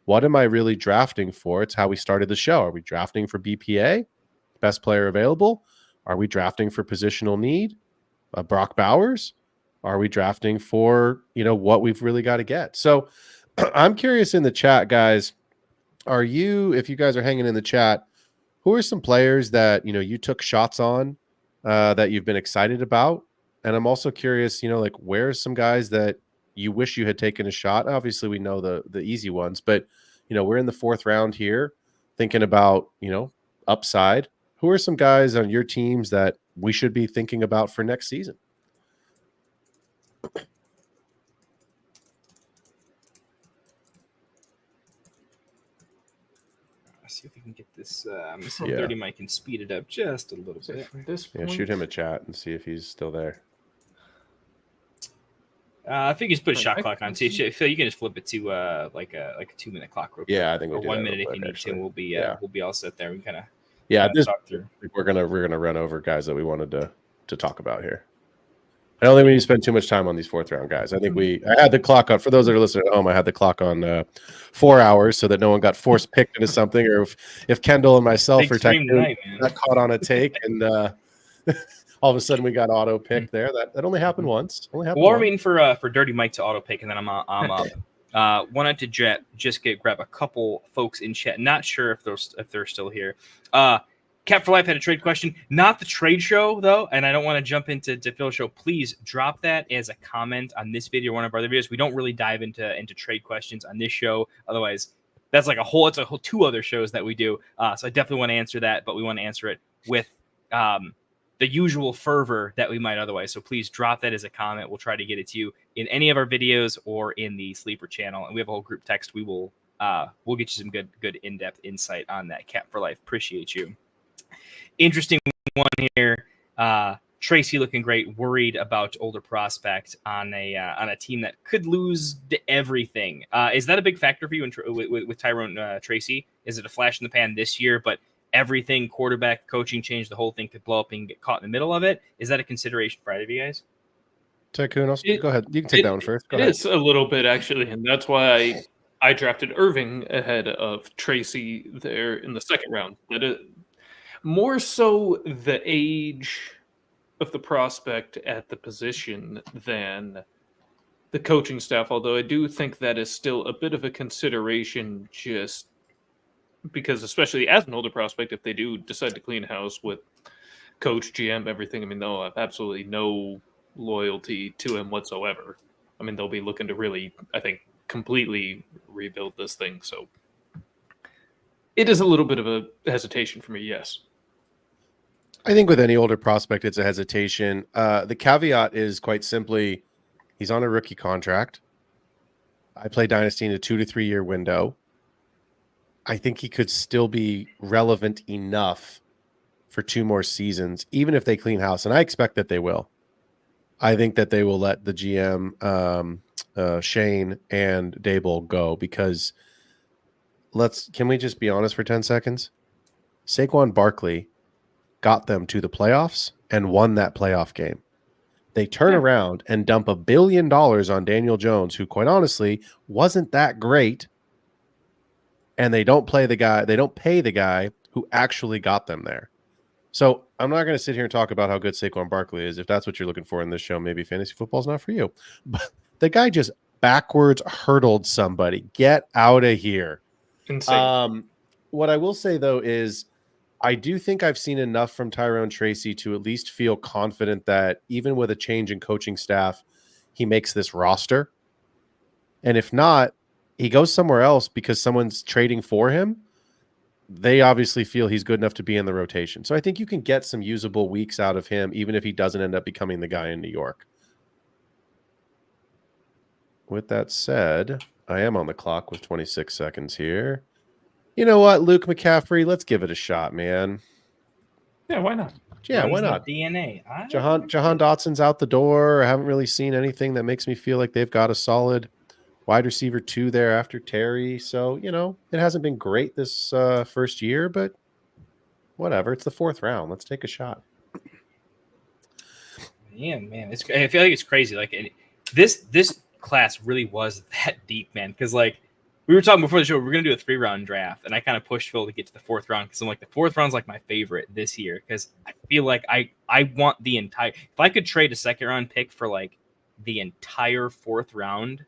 what am I really drafting for? It's how we started the show. Are we drafting for BPA, best player available? Are we drafting for positional need? Brock Bowers? Are we drafting for, what we've really got to get? So I'm curious in the chat, guys, if you guys are hanging in the chat, who are some players that, you took shots on that you've been excited about? And I'm also curious, where's some guys that you wish you had taken a shot? Obviously, we know the easy ones, but, we're in the 4th round here thinking about, upside. Who are some guys on your teams that we should be thinking about for next season? See if we can get this 30 mic and speed it up just a little bit. Shoot him a chat and see if he's still there. I think you just put a shot clock on. See, Phil, you can just flip it to like a 2-minute clock. Real quick. Yeah, I think we'll or 1 minute if you need to. We'll be all set there. We kind of talk through. We're gonna run over guys that we wanted to talk about here. I don't think we need to spend too much time on these 4th round guys. I think I had the clock on, for those that are listening at home, I had the clock on 4 hours so that no one got force picked into something, or if Kendall and myself or Tycoon got caught on a take and all of a sudden we got auto picked there. That only happened once. We're waiting for Dirty Mike to auto pick, and then I'm up. Wanted to just grab a couple folks in chat. Not sure if they're still here. Cap for Life had a trade question, not the trade show though, and I don't want to jump into Phil's show. Please drop that as a comment on this video, or one of our other videos. We don't really dive into trade questions on this show. Otherwise, that's like it's a whole 2 other shows that we do. So I definitely want to answer that, but we want to answer it with the usual fervor that we might otherwise. So please drop that as a comment. We'll try to get it to you in any of our videos or in the Sleeper channel. And we have a whole group text. We'll get you some good in-depth insight on that. Cap for Life, appreciate you. Interesting one here. Tracy looking great. Worried about older prospect on a team that could lose everything. Is that a big factor for you with Tyrone Tracy? Is it a flash in the pan this year, but everything quarterback coaching change, the whole thing could blow up and get caught in the middle of it? Is that a consideration for either of you guys? Tycoon, go ahead. You can take that one first. Go ahead. It is a little bit actually, and that's why I drafted Irving ahead of Tracy there in the 2nd round. More so the age of the prospect at the position than the coaching staff, although I do think that is still a bit of a consideration, just because, especially as an older prospect, if they do decide to clean house with coach, GM, everything, I mean, they'll have absolutely no loyalty to him whatsoever. I mean, they'll be looking to really, I think, completely rebuild this thing. So it is a little bit of a hesitation for me, yes. I think with any older prospect, it's a hesitation. The caveat is quite simply, he's on a rookie contract. I play Dynasty in a 2 to 3 year window. I think he could still be relevant enough for 2 more seasons, even if they clean house. And I expect that they will. I think that they will let the GM Shane and Dable go because can we just be honest for 10 seconds? Saquon Barkley got them to the playoffs and won that playoff game. They turn around and dump $1 billion on Daniel Jones, who quite honestly wasn't that great. And they don't pay the guy who actually got them there. So I'm not going to sit here and talk about how good Saquon Barkley is. If that's what you're looking for in this show, maybe fantasy football is not for you. But the guy just backwards hurdled somebody. Get out of here. Insane. What I will say, though, is I do think I've seen enough from Tyrone Tracy to at least feel confident that even with a change in coaching staff, he makes this roster. And if not, he goes somewhere else because someone's trading for him. They obviously feel he's good enough to be in the rotation. So I think you can get some usable weeks out of him, even if he doesn't end up becoming the guy in New York. With that said, I am on the clock with 26 seconds here. You know what, Luke McCaffrey? Let's give it a shot, man. Yeah, why not? Yeah, why not? DNA. Jahan Dotson's out the door. I haven't really seen anything that makes me feel like they've got a solid wide receiver 2 there after Terry. So, it hasn't been great this first year, but whatever. It's the 4th round. Let's take a shot. Yeah, man. I feel like it's crazy. Like this class really was that deep, man. Because we were talking before the show, we're going to do a 3-round draft, and I kind of pushed Phil to get to the 4th round because I'm like, the 4th round's like my favorite this year because I feel like I want the entire. If I could trade a 2nd-round pick for like the entire 4th round,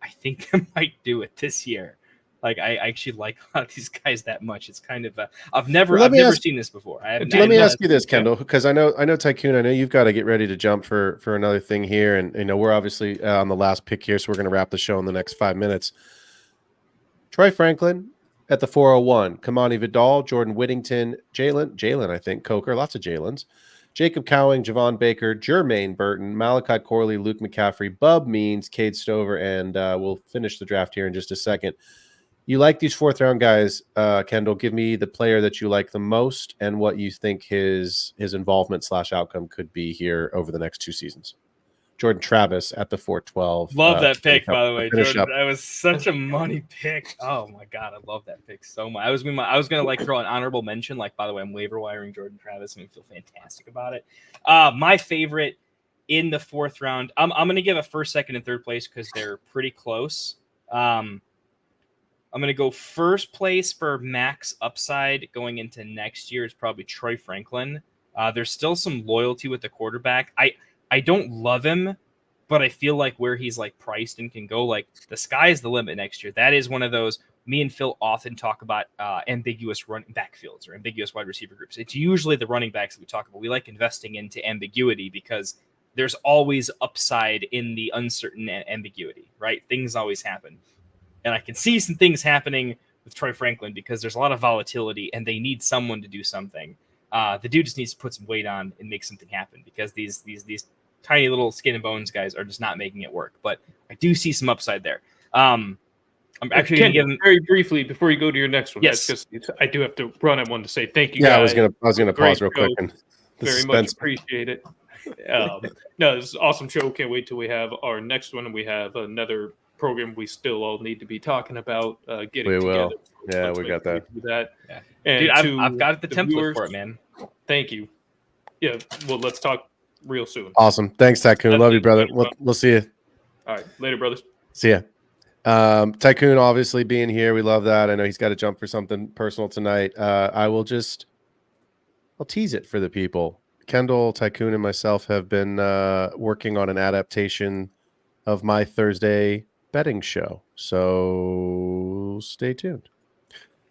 I think I might do it this year. Like I actually like a lot of these guys that much. It's kind of I've never seen this before. Let me ask you this, Kendall, because I know Tycoon. I know you've got to get ready to jump for another thing here, and we're obviously on the last pick here, so we're going to wrap the show in the next 5 minutes. Troy Franklin at the 401, Kamani Vidal, Jordan Whittington, Jalen, I think, Coker, lots of Jalen's, Jacob Cowing, Javon Baker, Jermaine Burton, Malachi Corley, Luke McCaffrey, Bub Means, Cade Stover, and we'll finish the draft here in just a second. You like these 4th round guys, Kendall. Give me the player that you like the most and what you think his involvement / outcome could be here over the next 2 seasons. Jordan Travis at the 412. Love that pick, by the way, Jordan. That was such a money pick. Oh my god, I love that pick so much. I was gonna throw an honorable mention. Like, by the way, I'm waiver wiring Jordan Travis, and I feel fantastic about it. My favorite in the 4th round. I'm gonna give a 1st, 2nd, and 3rd place because they're pretty close. I'm gonna go 1st place for max upside going into next year. It's probably Troy Franklin. There's still some loyalty with the quarterback. I don't love him, but I feel like where he's priced and can go, the sky is the limit next year. That is one of those. Me and Phil often talk about ambiguous running backfields or ambiguous wide receiver groups. It's usually the running backs that we talk about. We like investing into ambiguity because there's always upside in the uncertain ambiguity, right? Things always happen. And I can see some things happening with Troy Franklin because there's a lot of volatility and they need someone to do something. The dude just needs to put some weight on and make something happen because these tiny little skin and bones guys are just not making it work. But I do see some upside there. I'm actually going to give him very briefly before you go to your next one. Yes, I do have to run. I wanted to say thank you. Yeah, guys. I was gonna pause real quick and very much appreciate it. No, this is an awesome show. Can't wait till we have our next one, and we have another program we still all need to be talking about getting we together. Will. Yeah, we got that. We do that. Yeah. And dude, I've got the template viewers, for it, man. Thank you. Yeah, well, let's talk real soon. Awesome. Thanks, Tycoon. Love you, brother. We'll see you. All right. Later, brothers. See ya. Tycoon obviously being here. We love that. I know he's got to jump for something personal tonight. I'll tease it for the people. Kendall, Tycoon, and myself have been working on an adaptation of my Thursday betting show. So stay tuned.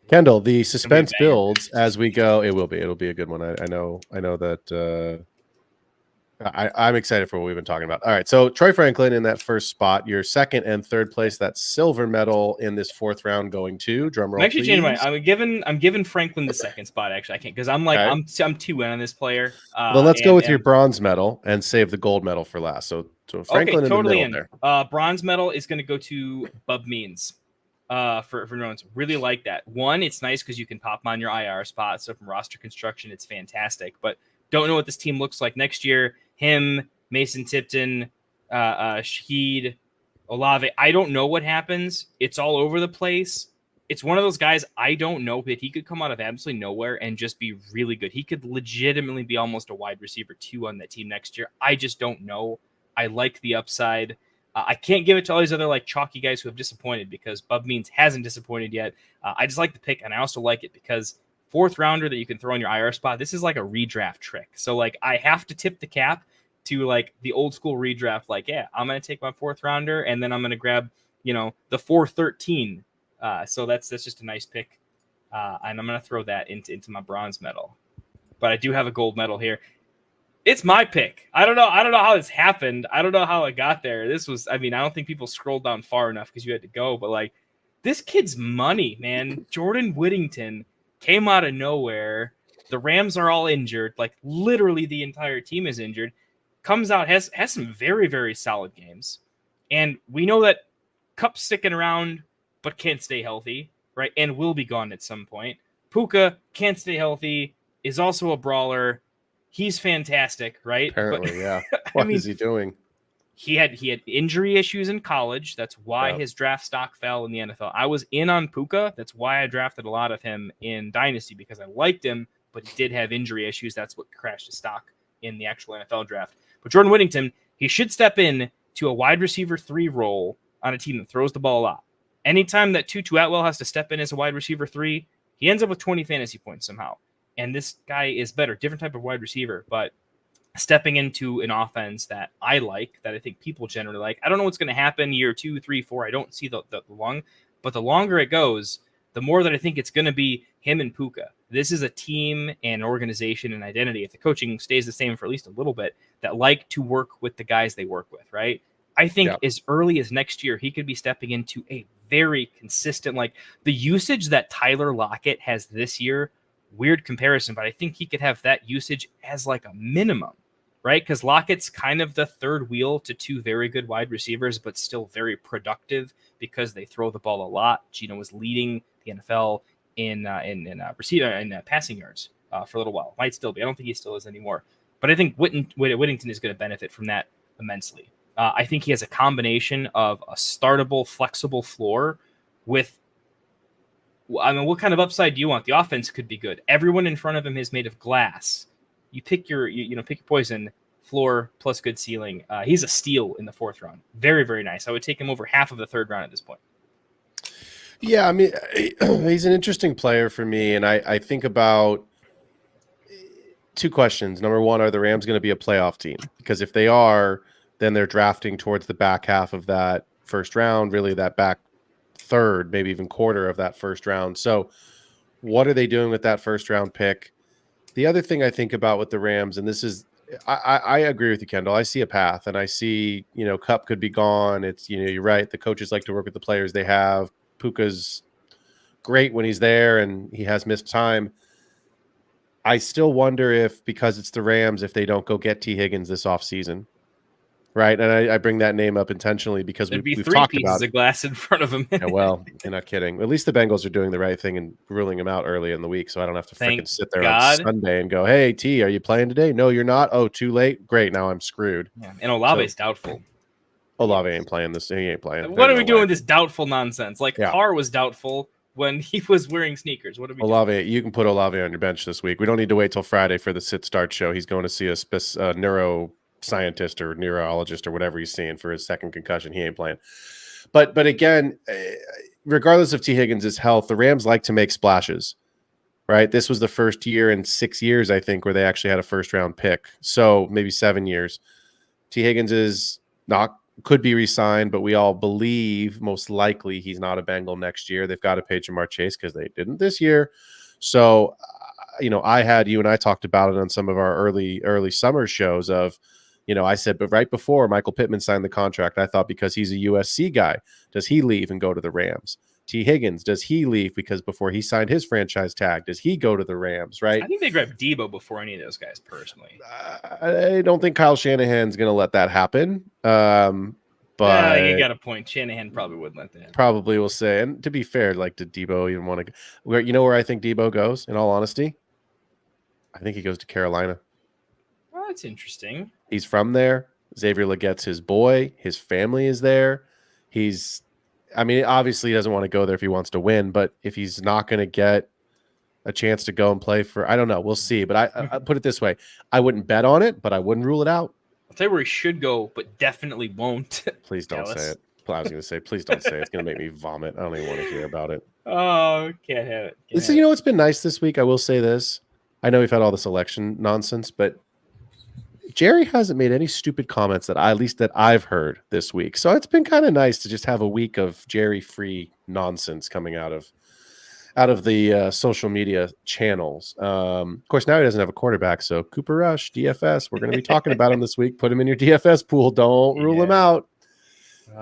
Kendall, the suspense builds as we go. It'll be a good one. I know that I'm excited for what we've been talking about. All right. So Troy Franklin in that first spot, your 2nd and 3rd place, that silver medal in this 4th round going to drum roll. I'm actually changing I'm giving Franklin the 2nd spot. Actually, I can't because I'm I'm too in on this player. Well, let's go with your bronze medal and save the gold medal for last. So Franklin totally in the middle there. Bronze medal is going to go to Bub Means. For Jones, really like that. One, it's nice because you can pop him on your IR spot. So from roster construction, it's fantastic. But don't know what this team looks like next year. Him, Mason Tipton, Shaheed, Olave. I don't know what happens. It's all over the place. It's one of those guys I don't know, but he could come out of absolutely nowhere and just be really good. He could legitimately be almost a wide receiver 2 on that team next year. I just don't know. I like the upside. I can't give it to all these other like chalky guys who have disappointed because Bub Means hasn't disappointed yet. I just like the pick, and I also like it because 4th rounder that you can throw in your IR spot. This is like a redraft trick. So like I have to tip the cap to like the old school redraft. Like, yeah, I'm going to take my 4th rounder and then I'm going to grab, the 413. So that's just a nice pick. And I'm going to throw that into my bronze medal, but I do have a gold medal here. It's my pick. I don't know how this happened. I don't know how it got there. I don't think people scrolled down far enough because you had to go, but like this kid's money, man. Jordan Whittington came out of nowhere. The Rams are all injured. Like literally the entire team is injured. Comes out, has some very, very solid games. And we know that Cup's sticking around, but can't stay healthy, right? And will be gone at some point. Puka can't stay healthy, is also a brawler. He's fantastic, right? Apparently, yeah. What is he doing? He had injury issues in college. That's why his draft stock fell in the NFL. I was in on Puka. That's why I drafted a lot of him in Dynasty because I liked him, but he did have injury issues. That's what crashed his stock in the actual NFL draft. But Jordan Whittington, he should step in to a wide receiver 3 role on a team that throws the ball a lot. Anytime that Tutu Atwell has to step in as a wide receiver 3, he ends up with 20 fantasy points somehow. And this guy is better, different type of wide receiver, but stepping into an offense that I like, that I think people generally like. I don't know what's going to happen year 2, 3, 4. I don't see the long, but the longer it goes, the more that I think it's going to be him and Puka. This is a team and organization and identity, if the coaching stays the same for at least a little bit, that like to work with the guys they work with, right? I think as early as next year, he could be stepping into a very consistent, like the usage that Tyler Lockett has this year, weird comparison, but I think he could have that usage as like a minimum, right? Because Lockett's kind of the third wheel to 2 very good wide receivers, but still very productive because they throw the ball a lot. Gino was leading the NFL in passing yards for a little while. Might still be. I don't think he still is anymore. But I think Whittington is going to benefit from that immensely. I think he has a combination of a startable, flexible floor with, what kind of upside do you want? The offense could be good. Everyone in front of him is made of glass. You pick your poison. Floor plus good ceiling. He's a steal in the 4th round. Very, very nice. I would take him over half of the 3rd round at this point. Yeah, I mean, he's an interesting player for me, and I think about 2 questions. Number 1, are the Rams going to be a playoff team? Because if they are, then they're drafting towards the back half of that 1st round, really that back 3rd, maybe even quarter of that 1st round. So what are they doing with that 1st round pick? The other thing I think about with the Rams, and this is, I agree with you, Kendall. I see a path, and I see, Cup could be gone. It's, you're right. The coaches like to work with the players they have. Puka's great when he's there, and he has missed time. I still wonder if, because it's the Rams, if they don't go get T. Higgins this offseason. Right. And I bring that name up intentionally because we've talked about pieces of glass in front of him. Yeah, well, you're not kidding. At least the Bengals are doing the right thing and ruling him out early in the week. So I don't have to freaking sit there on Sunday and go, hey, T, are you playing today? No, you're not. Oh, too late. Great. Now I'm screwed. Yeah. And Olave's doubtful. Olave ain't playing this. He ain't playing. What are we doing with this doubtful nonsense? Like Carr was doubtful when he was wearing sneakers. What are we doing? You can put Olave on your bench this week. We don't need to wait till Friday for the sit-start show. He's going to see a neuroscientist or neurologist or whatever he's seeing for his 2nd concussion. He ain't playing. But again, regardless of T. Higgins' health, the Rams like to make splashes, right? This was the first year in 6 years, I think, where they actually had a 1st round pick. So maybe 7 years. T. Higgins could be re-signed, but we all believe most likely he's not a Bengal next year. They've got to pay Jamar Chase because they didn't this year. So, you and I talked about it on some of our early summer shows of, I said, but right before Michael Pittman signed the contract, I thought because he's a USC guy, does he leave and go to the Rams? T. Higgins, does he leave because before he signed his franchise tag, does he go to the Rams, right? I think they grabbed Debo before any of those guys personally. I don't think Kyle Shanahan's going to let that happen. But you got a point. Shanahan probably wouldn't let that. Probably will say. And to be fair, like, did Debo even want to – where I think Debo goes, in all honesty? I think he goes to Carolina. Well, that's interesting. He's from there. Xavier Legette's his boy. His family is there. Obviously he doesn't want to go there if he wants to win, but if he's not going to get a chance to go and play for, I don't know. We'll see. But I put it this way. I wouldn't bet on it, but I wouldn't rule it out. I'll tell you where he should go, but definitely won't. Please don't say it. I was going to say, please don't say it. It's going to make me vomit. I don't even want to hear about it. Oh, can't have it. You know what's been nice this week? I will say this. I know we've had all this election nonsense, but Jerry hasn't made any stupid comments that I've heard this week. So it's been kind of nice to just have a week of Jerry-free nonsense coming out of the social media channels. Of course, now he doesn't have a quarterback, so Cooper Rush, DFS. We're going to be talking about him this week. Put him in your DFS pool. Don't rule him out.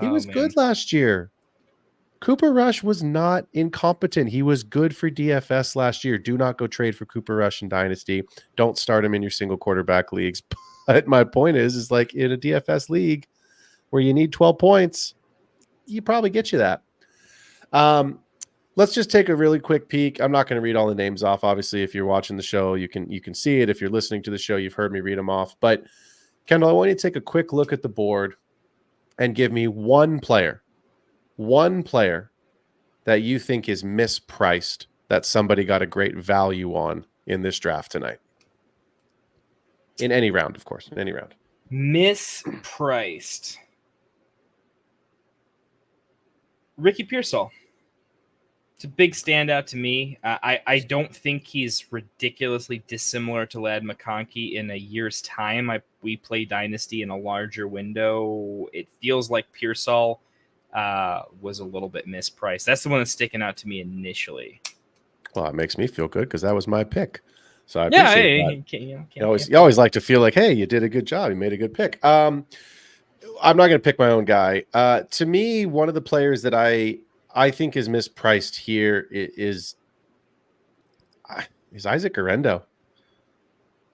He was good last year. Cooper Rush was not incompetent. He was good for DFS last year. Do not go trade for Cooper Rush in Dynasty. Don't start him in your single quarterback leagues. But my point is like in a DFS league where you need 12 points, you probably get you that. Let's just take a really quick peek. I'm not going to read all the names off. Obviously, if you're watching the show, you can see it. If you're listening to the show, you've heard me read them off. But Kendall, I want you to take a quick look at the board and give me one player that you think is mispriced that somebody got a great value on in this draft tonight. In any round, of course. In any round. Mispriced. Ricky Pearsall. It's a big standout to me. I don't think he's ridiculously dissimilar to Ladd McConkey in a year's time. We play Dynasty in a larger window. It feels like Pearsall was a little bit mispriced. That's the one that's sticking out to me initially. Well, it makes me feel good because that was my pick. So I appreciate that. You always like to feel like, hey, you did a good job. You made a good pick. I'm not going to pick my own guy. To me, one of the players that I think is mispriced here is Isaac Guerrero.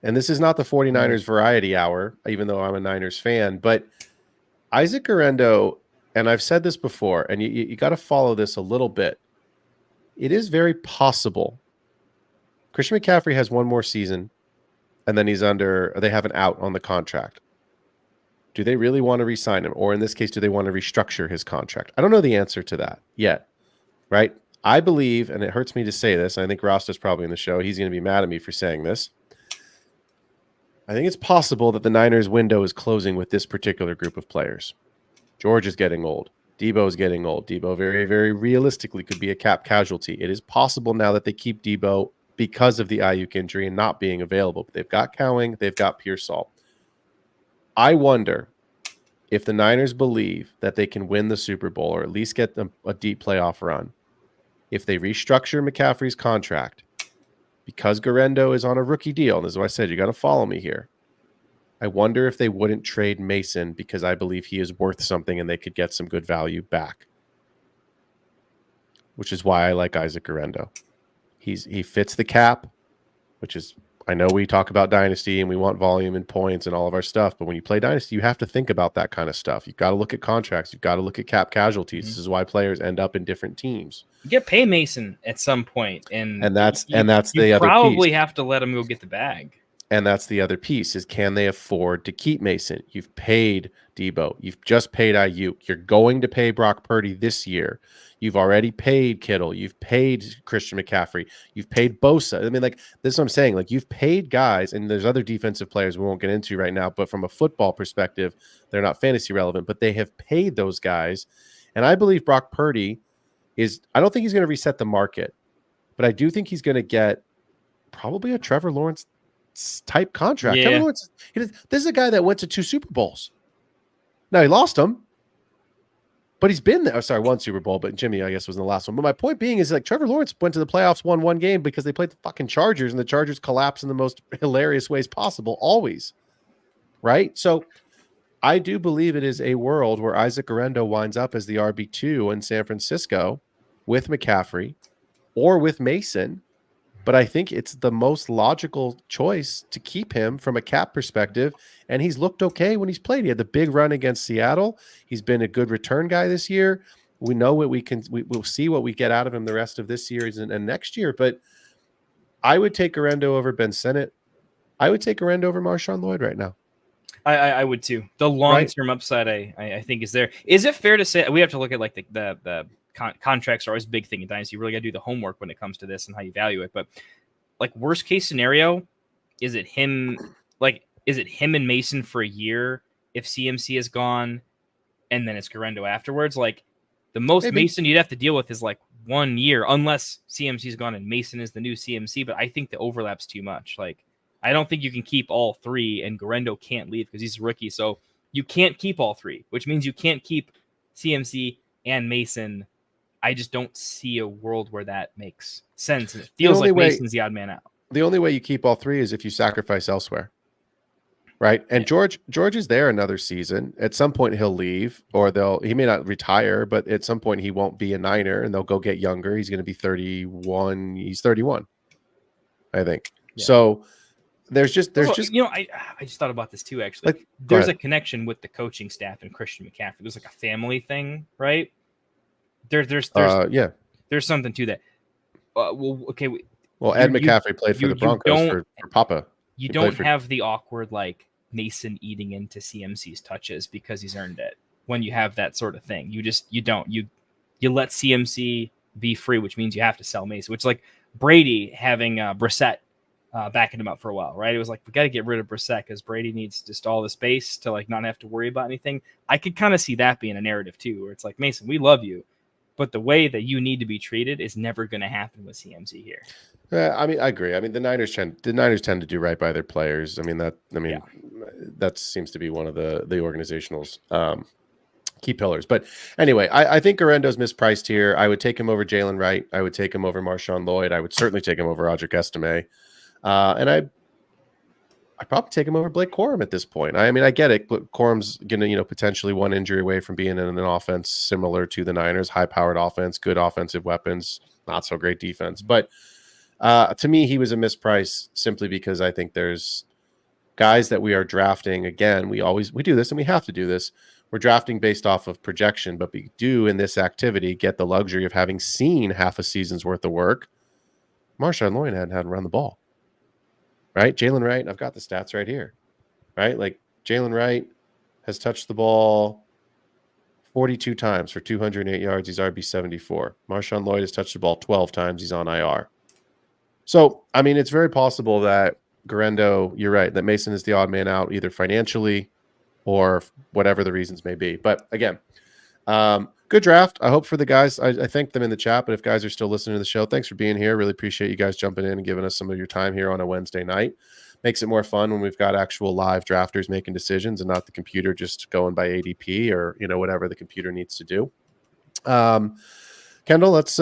And this is not the 49ers variety hour, even though I'm a Niners fan. But Isaac Guerrero, and I've said this before, and you got to follow this a little bit. It is very possible. Christian McCaffrey has one more season, and then they have an out on the contract. Do they really want to re-sign him? Or in this case, do they want to restructure his contract? I don't know the answer to that yet, right? I believe, and it hurts me to say this, I think Rosta's probably in the show. He's going to be mad at me for saying this. I think it's possible that the Niners window is closing with this particular group of players. George is getting old. Debo is getting old. Debo very, very realistically could be a cap casualty. It is possible now that they keep Debo because of the Ayuk injury and not being available. But they've got Cowing. They've got Pearsall. I wonder if the Niners believe that they can win the Super Bowl or at least get them a deep playoff run, if they restructure McCaffrey's contract, because Guerrero is on a rookie deal, and this is what I said, you got to follow me here. I wonder if they wouldn't trade Mason because I believe he is worth something and they could get some good value back, which is why I like Isaac Guerrero. He fits the cap, which is, I know we talk about Dynasty and we want volume and points and all of our stuff, but when you play Dynasty, you have to think about that kind of stuff. You've got to look at contracts. You've got to look at cap casualties. Mm-hmm. This is why players end up in different teams. You get pay Mason at some point, and that's the other piece. You probably have to let him go get the bag. And that's the other piece is, can they afford to keep Mason? You've paid Debo. You've just paid Ayuk. You're going to pay Brock Purdy this year. You've already paid Kittle. You've paid Christian McCaffrey. You've paid Bosa. I mean, like, this is what I'm saying. Like, you've paid guys, and there's other defensive players we won't get into right now, but from a football perspective, they're not fantasy relevant, but they have paid those guys. And I believe Brock Purdy I don't think he's going to reset the market, but I do think he's going to get probably a Trevor Lawrence type contract. Yeah. Trevor Lawrence, this is a guy that went to 2 Super Bowls. Now, he lost them, but he's been there. Oh, sorry, 1 Super Bowl, but Jimmy, I guess, was in the last one. But my point being is, like, Trevor Lawrence went to the playoffs, won 1 game because they played the fucking Chargers, and the Chargers collapse in the most hilarious ways possible, always. Right? So I do believe it is a world where Isaac Guerrero winds up as the RB2 in San Francisco with McCaffrey or with Mason. But I think it's the most logical choice to keep him from a cap perspective. And he's looked okay when he's played. He had the big run against Seattle. He's been a good return guy this year. We know what we'll see what we get out of him the rest of this year and next year. But I would take Guerrero over Ben Sinnott. I would take Guerrero over Marshawn Lloyd right now. I would too. The long-term upside, I think, is there. Is it fair to say we have to look at like the contracts are always a big thing in Dynasty. You really got to do the homework when it comes to this and how you value it. But like worst case scenario, is it him and Mason for a year if CMC is gone, and then it's Guerrero afterwards? Like the most Maybe. Mason you'd have to deal with is like 1 year, unless CMC's gone and Mason is the new CMC. But I think the overlap's too much. Like I don't think you can keep all three, and Guerrero can't leave because he's a rookie. So you can't keep all three, which means you can't keep CMC and Mason. I just don't see a world where that makes sense. And it feels like Mason's the odd man out. The only way you keep all three is if you sacrifice elsewhere. Right. And George is there another season. At some point he'll leave, or he may not retire, but at some point he won't be a Niner and they'll go get younger. He's going to be 31. He's 31, I think. Yeah. So there's just I just thought about this too, actually. Like, there's a connection with the coaching staff and Christian McCaffrey. There's like a family thing, right? There's something to that. Ed McCaffrey played for the Broncos for Papa. You don't have the awkward like Mason eating into CMC's touches because he's earned it. When you have that sort of thing, you let CMC be free, which means you have to sell Mason. Which like Brady having Brissett backing him up for a while, right? It was like we got to get rid of Brissett because Brady needs just all the space to like not have to worry about anything. I could kind of see that being a narrative too, where it's like Mason, we love you, but the way that you need to be treated is never going to happen with CMC here. I mean, I agree. I mean, the Niners tend to do right by their players. That seems to be one of the organizational's key pillars. But anyway, I think Guerrendo's mispriced here. I would take him over Jalen Wright. I would take him over Marshawn Lloyd. I would certainly take him over Roger Estime. And I'd probably take him over Blake Corum at this point. I mean, I get it. Corum's going to, potentially one injury away from being in an offense similar to the Niners, high-powered offense, good offensive weapons, not so great defense. But to me, he was a misprice simply because I think there's guys that we are drafting. Again, we do this and we have to do this. We're drafting based off of projection, but we do in this activity get the luxury of having seen half a season's worth of work. Marshawn Lloyd hadn't run the ball. Right? Jalen Wright, I've got the stats right here. Right? Like Jalen Wright has touched the ball 42 times for 208 yards. He's RB 74. Marshawn Lloyd has touched the ball 12 times. He's on IR. So, I mean, it's very possible that Guerrero, you're right, that Mason is the odd man out, either financially or whatever the reasons may be. But again, good draft. I hope for the guys. I thank them in the chat, but if guys are still listening to the show, thanks for being here. Really appreciate you guys jumping in and giving us some of your time here on a Wednesday night. Makes it more fun when we've got actual live drafters making decisions and not the computer just going by ADP or, whatever the computer needs to do. Kendall, let's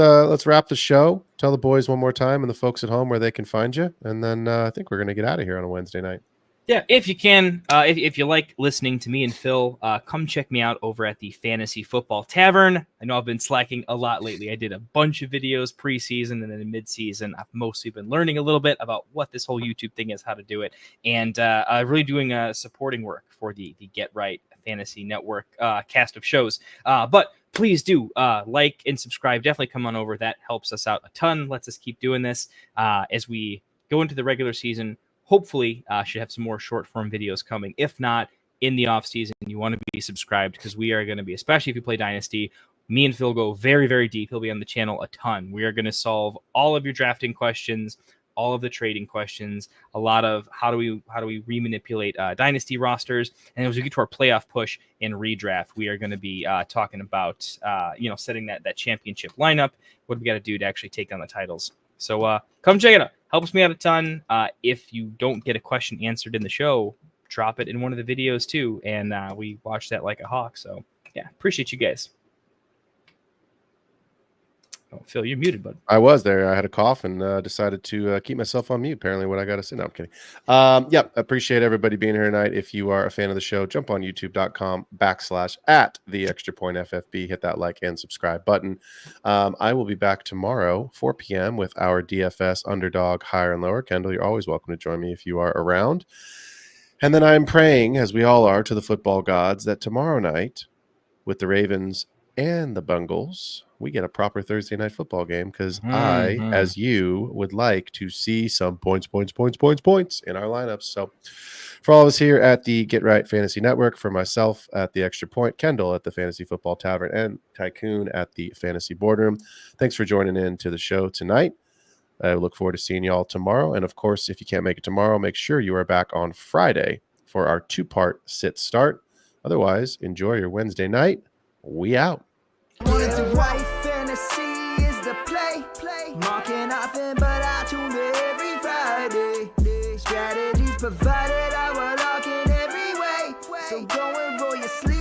wrap the show. Tell the boys one more time and the folks at home where they can find you. And then I think we're going to get out of here on a Wednesday night. Yeah, if you can, if you like listening to me and Phil, come check me out over at the Fantasy Football Tavern. I know I've been slacking a lot lately. I did a bunch of videos preseason and then in midseason. I've mostly been learning a little bit about what this whole YouTube thing is, how to do it, and really doing supporting work for the Get Right Fantasy Network cast of shows. But please do like and subscribe. Definitely come on over. That helps us out a ton. Lets us keep doing this as we go into the regular season. Hopefully, should have some more short form videos coming. If not, in the off season, you want to be subscribed because we are going to be, especially if you play Dynasty, me and Phil go very, very deep. He'll be on the channel a ton. We are going to solve all of your drafting questions, all of the trading questions, a lot of how do we remanipulate Dynasty rosters, and as we get to our playoff push in redraft, we are going to be talking about setting that championship lineup. What do we got to do to actually take down the titles? So come check it out. Helps me out a ton. If you don't get a question answered in the show, drop it in one of the videos too, and we watch that like a hawk. So yeah, appreciate you guys. Oh, Phil, you're muted, bud. I was there. I had a cough and decided to keep myself on mute. Apparently, what I got to say. No, I'm kidding. Appreciate everybody being here tonight. If you are a fan of the show, jump on youtube.com/@theextrapointffb. Hit that like and subscribe button. I will be back tomorrow, 4 p.m. with our DFS underdog higher and lower. Kendall, you're always welcome to join me if you are around. And then I'm praying, as we all are, to the football gods that tomorrow night, with the Ravens and the Bengals, we get a proper Thursday night football game because I, as you, would like to see some points in our lineups. So for all of us here at the Get Right Fantasy Network, for myself at the Extra Point, Kendall at the Fantasy Football Tavern, and Tycoon at the Fantasy Boardroom, thanks for joining in to the show tonight. I look forward to seeing y'all tomorrow. And of course, if you can't make it tomorrow, make sure you are back on Friday for our 2-part sit start. Otherwise, enjoy your Wednesday night. We out. Fantasy is the play. Marking often, but I tune in every Friday. Strategies provided, I will lock in every way. So go and roll your sleep.